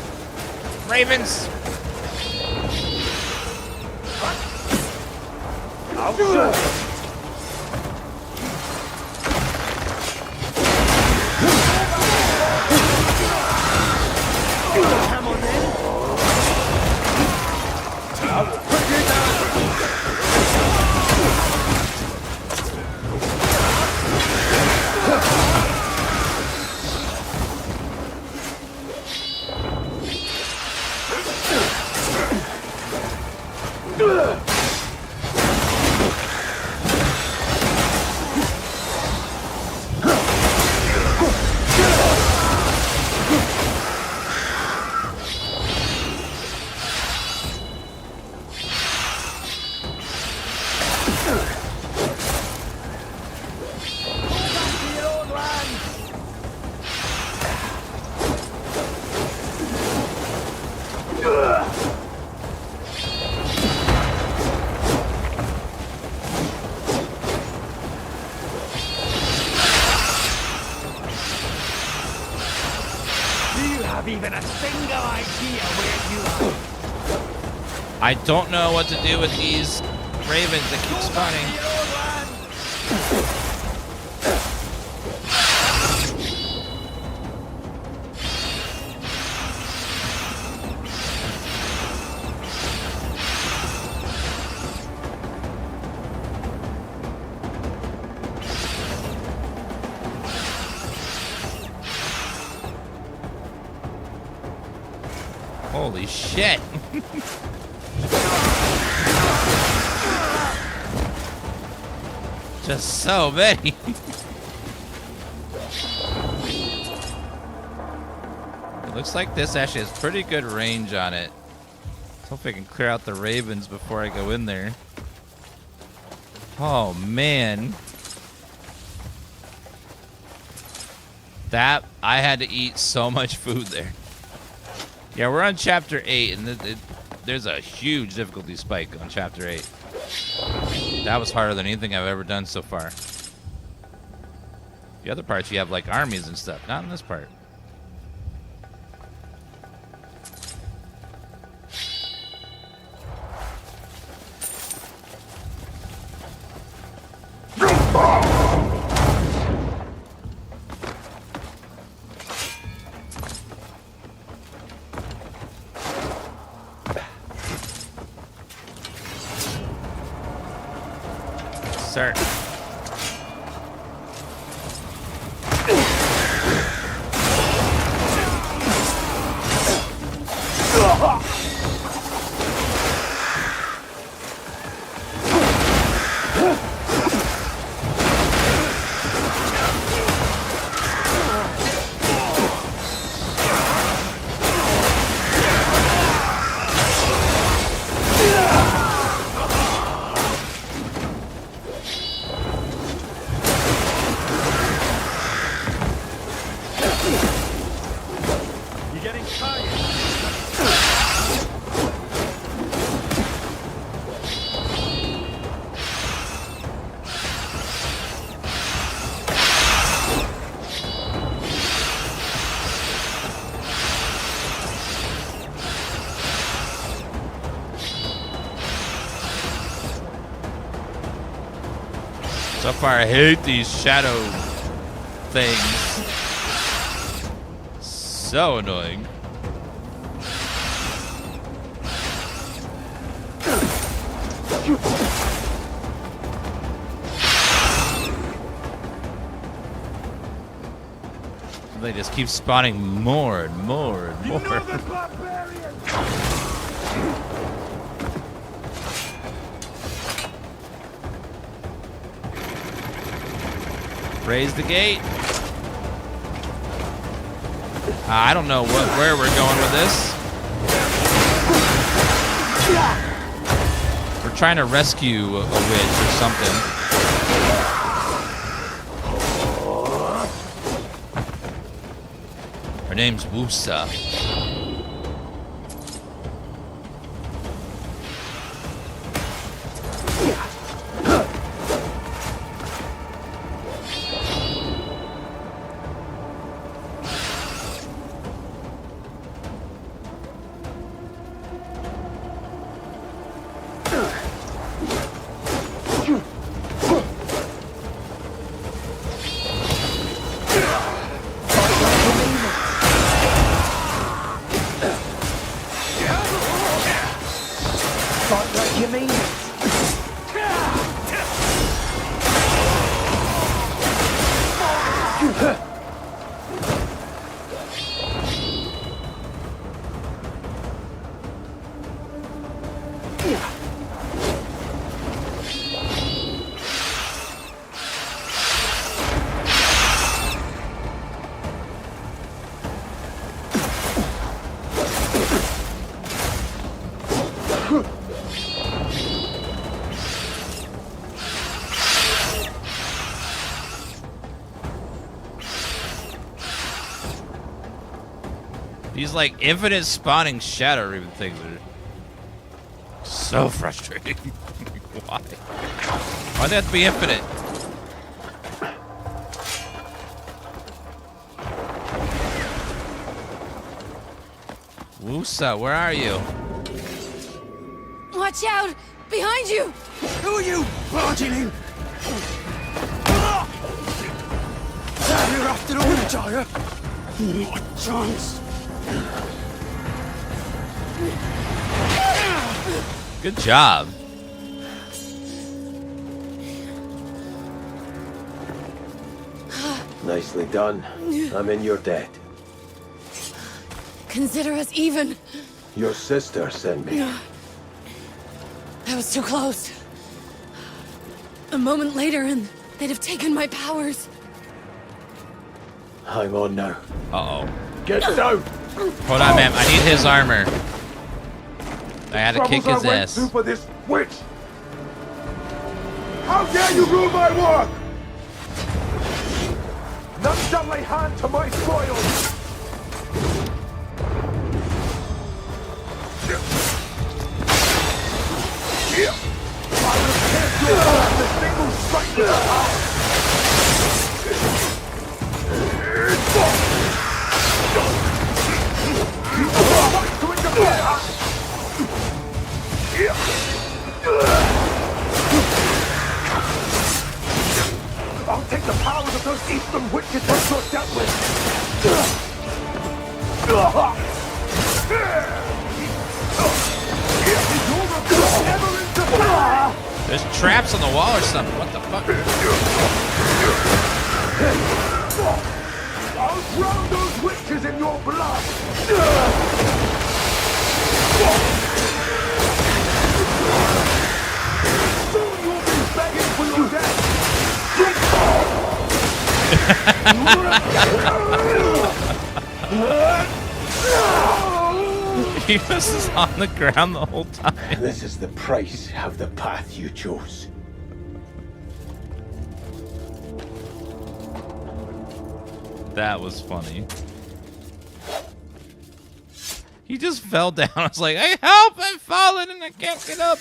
A: ravens.
D: Even a single idea where you are.
A: I don't know what to do with these ravens that keep spawning. Holy shit. Just so many. It looks like this actually has pretty good range on it. Let's hope I can clear out the ravens before I go in there. Oh man. That, I had to eat so much food there. Yeah, we're on chapter 8, and there's a huge difficulty spike on chapter 8. That was harder than anything I've ever done so far. The other parts, you have like armies and stuff. Not in this part. Sir. So far, I hate these shadow things. So annoying. They just keep spawning more and more and more.
H: You know the barbarian!
A: Raise the gate. I don't know where we're going with this. We're trying to rescue a witch or something. Her name's Woosa. These like infinite spawning shadow even things are so frustrating. Why? Why do they have to be infinite? Woosa, where are you?
J: Watch out! Behind you!
D: Who are you barging in? You're after all the Jaya. Not a chance.
A: Good job.
L: Nicely done. I'm in your debt.
J: Consider us even.
L: Your sister sent me.
J: That was too close. A moment later and they'd have taken my powers.
L: Hang on now.
A: Uh-oh.
L: Get down!
A: Hold on, ma'am. I need his armor. I had to kick his ass.
L: For this witch! How dare you ruin my work! None shall lay hand to my spoils! I will tear you apart with a single strike with a power! I'll take the powers of those eastern witches once you're dealt with.
A: There's traps on the wall or something. What the fuck?
L: I'll drown those witches in your blood. Soon you'll be begging for your death.
A: He was just on the ground the whole time.
L: This is the price of the path you chose.
A: That was funny. He just fell down. I was like, hey, help! I'm falling and I can't get up.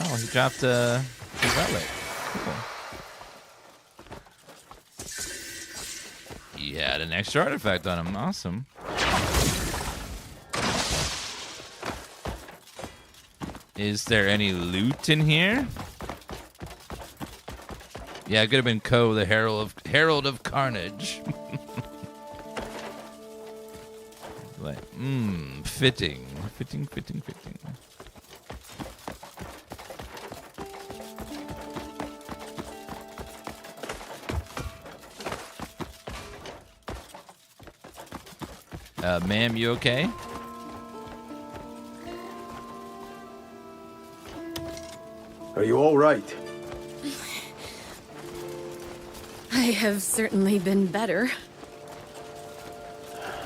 A: Oh, he dropped a relic. Cool. He had an extra artifact on him. Awesome. Is there any loot in here? Yeah, it could have been Ko, the Herald of Carnage. Like, fitting. Ma'am, you okay?
B: Are you all right?
J: I have certainly been better.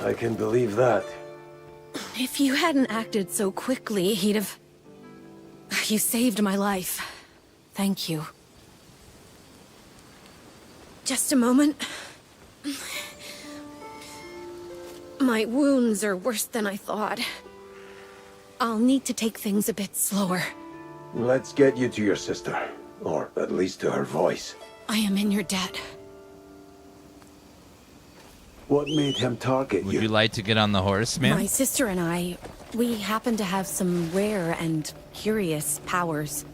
B: I can believe that.
J: If you hadn't acted so quickly, he'd have... You saved my life. Thank you. Just a moment. My wounds are worse than I thought. I'll need to take things a bit slower.
B: Let's get you to your sister. Or at least to her voice.
J: I am in your debt.
B: What made him target you?
A: Would you like to get on the horse, man?
J: My sister and I, we happen to have some rare and curious powers.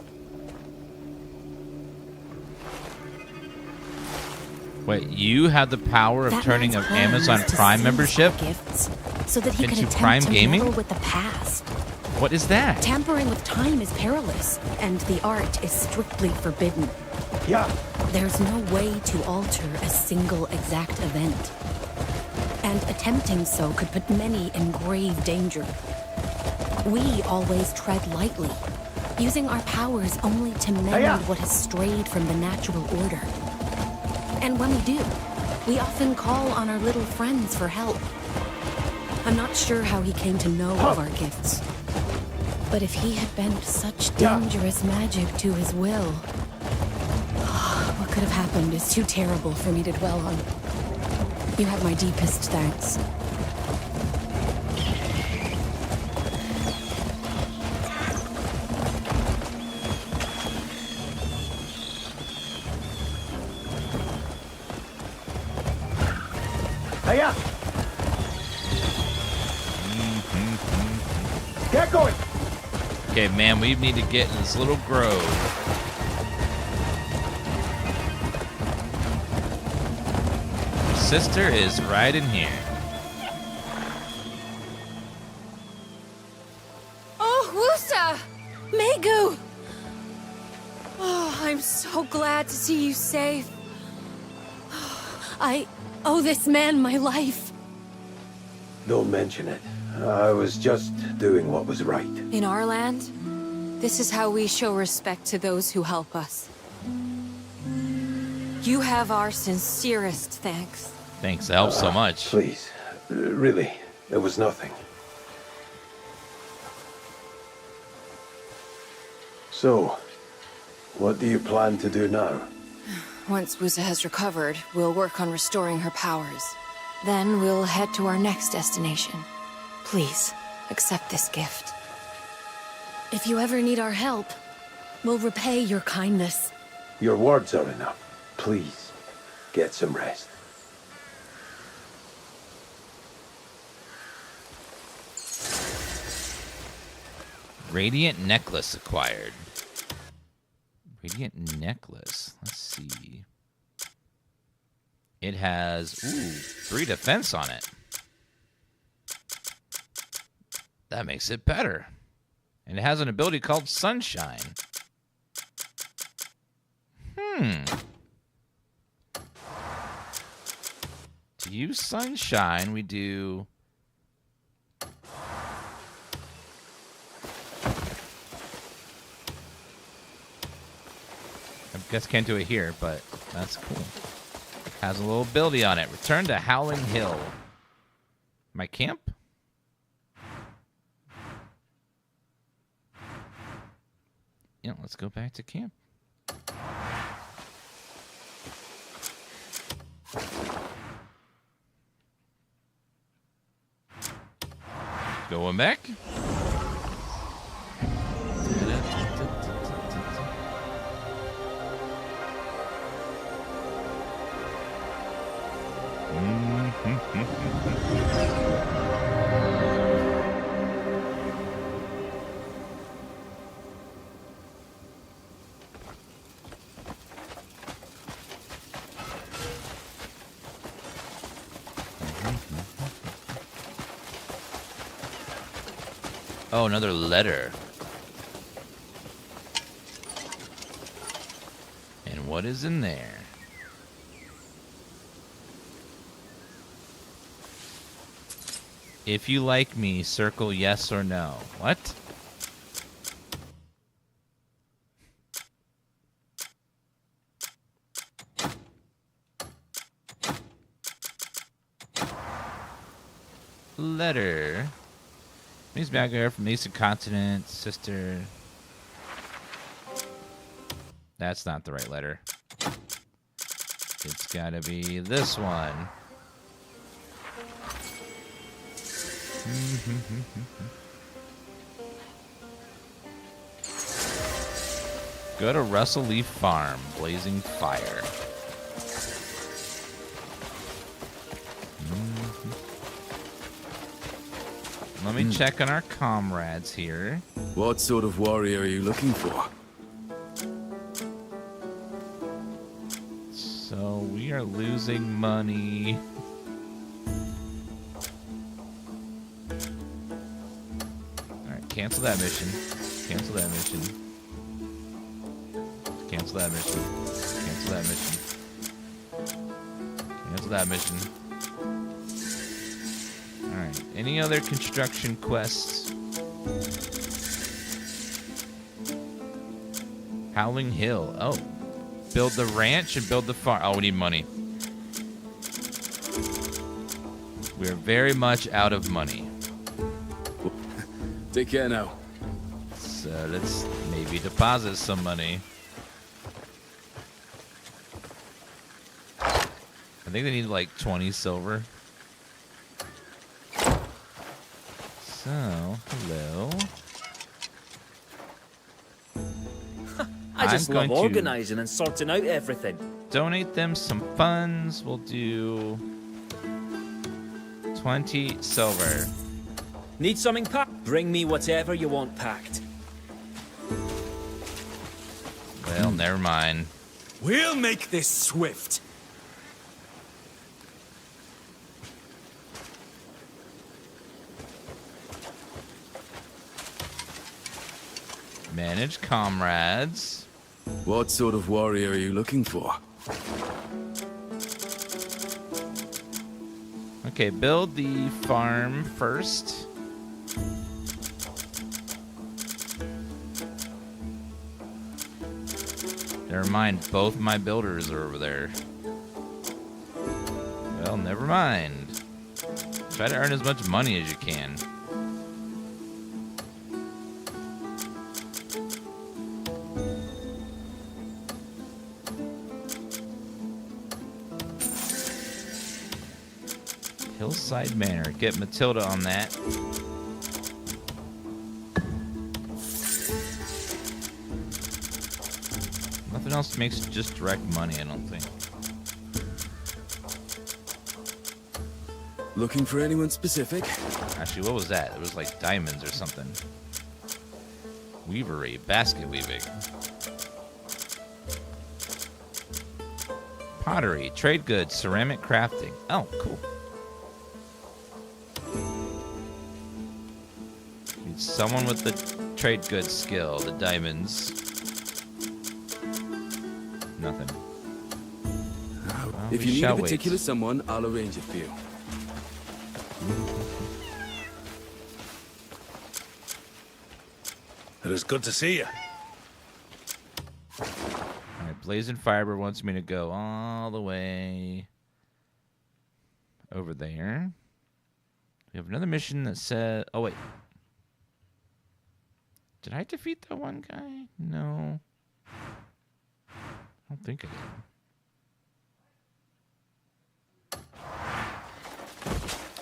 A: Wait, you have the power of
J: That
A: turning
J: man's
A: an
J: plan
A: Amazon
J: was to
A: Prime
J: seize
A: membership
J: our gifts so that he could
A: into
J: attempt
A: Prime
J: to
A: Gaming?
J: meddle with the past.
A: What is that?
J: Tampering with time is perilous, and the art is strictly forbidden.
B: Yeah.
J: There's no way to alter a single exact event. And attempting so could put many in grave danger. We always tread lightly, using our powers only to mend what has strayed from the natural order. And when we do, we often call on our little friends for help. I'm not sure how he came to know of our gifts. But if he had bent such dangerous magic to his will, what could have happened is too terrible for me to dwell on. You have my deepest thanks.
B: Hiya! Get going!
A: Okay, man, we need to get in this little grove. Your sister is right in here.
J: Oh, Wusa! Megu! Oh, I'm so glad to see you safe. I owe this man my life.
B: Don't mention it. I was just doing what was right.
J: In our land, this is how we show respect to those who help us. You have our sincerest thanks.
A: Thanks, it helps so much.
B: Please. Really, there was nothing. So, what do you plan to do now?
J: Once Wusa has recovered, we'll work on restoring her powers. Then we'll head to our next destination. Please, accept this gift. If you ever need our help, we'll repay your kindness.
B: Your words are enough. Please, get some rest.
A: Radiant necklace acquired. Radiant necklace. Let's see. It has 3 defense on it. That makes it better. And it has an ability called Sunshine. To use Sunshine, we do... I guess can't do it here, but that's cool. Has a little ability on it. Return to Howling Hill. My camp? Yeah, let's go back to camp. Going back. Oh, another letter. And what is in there? If you like me, circle yes or no. What? Letter. Means back here from the eastern continent, sister. That's not the right letter. It's gotta be this one. Go to Russell Leaf Farm, blazing fire. Let me check on our comrades here.
M: What sort of warrior are you looking for?
A: So we are losing money. Alright, cancel that mission. Cancel that mission. Cancel that mission. Cancel that mission. Cancel that mission. Alright, any other construction quests? Howling Hill. Oh. Build the ranch and build the farm. Oh, we need money. We're very much out of money.
M: Take care now.
A: So let's maybe deposit some money. I think they need like 20 silver. So, hello.
F: I just love organizing and sorting out everything.
A: Donate them some funds. We'll do 20 silver.
F: Need something packed? Bring me whatever you want packed.
A: Well, never mind.
E: We'll make this swift.
A: Manage comrades.
M: What sort of warrior are you looking for?
A: Okay, build the farm first. Never mind, both my builders are over there. Well, never mind. Try to earn as much money as you can. Hillside Manor. Get Matilda on that. Nothing else makes just direct money, I don't think.
M: Looking for anyone specific?
A: Actually, what was that? It was like diamonds or something. Weavery. Basket weaving. Pottery. Trade goods. Ceramic crafting. Oh, cool. Someone with the trade goods skill, the diamonds. Nothing. Well,
M: if you need a particular someone, I'll arrange it for you.
E: It was good to see you.
A: Alright, Blazing Fiber wants me to go all the way over there. We have another mission that said... Oh, wait. Did I defeat that one guy? No. I don't think I did.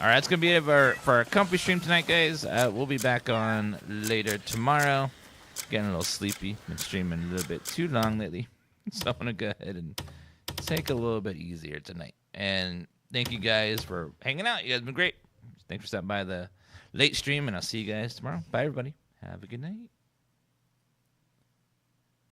A: Alright, that's going to be it for our comfy stream tonight, guys. We'll be back on later tomorrow. Getting a little sleepy. Been streaming a little bit too long lately. So I'm going to go ahead and take a little bit easier tonight. And thank you guys for hanging out. You guys have been great. Thanks for stopping by the late stream, and I'll see you guys tomorrow. Bye, everybody. Have a good night.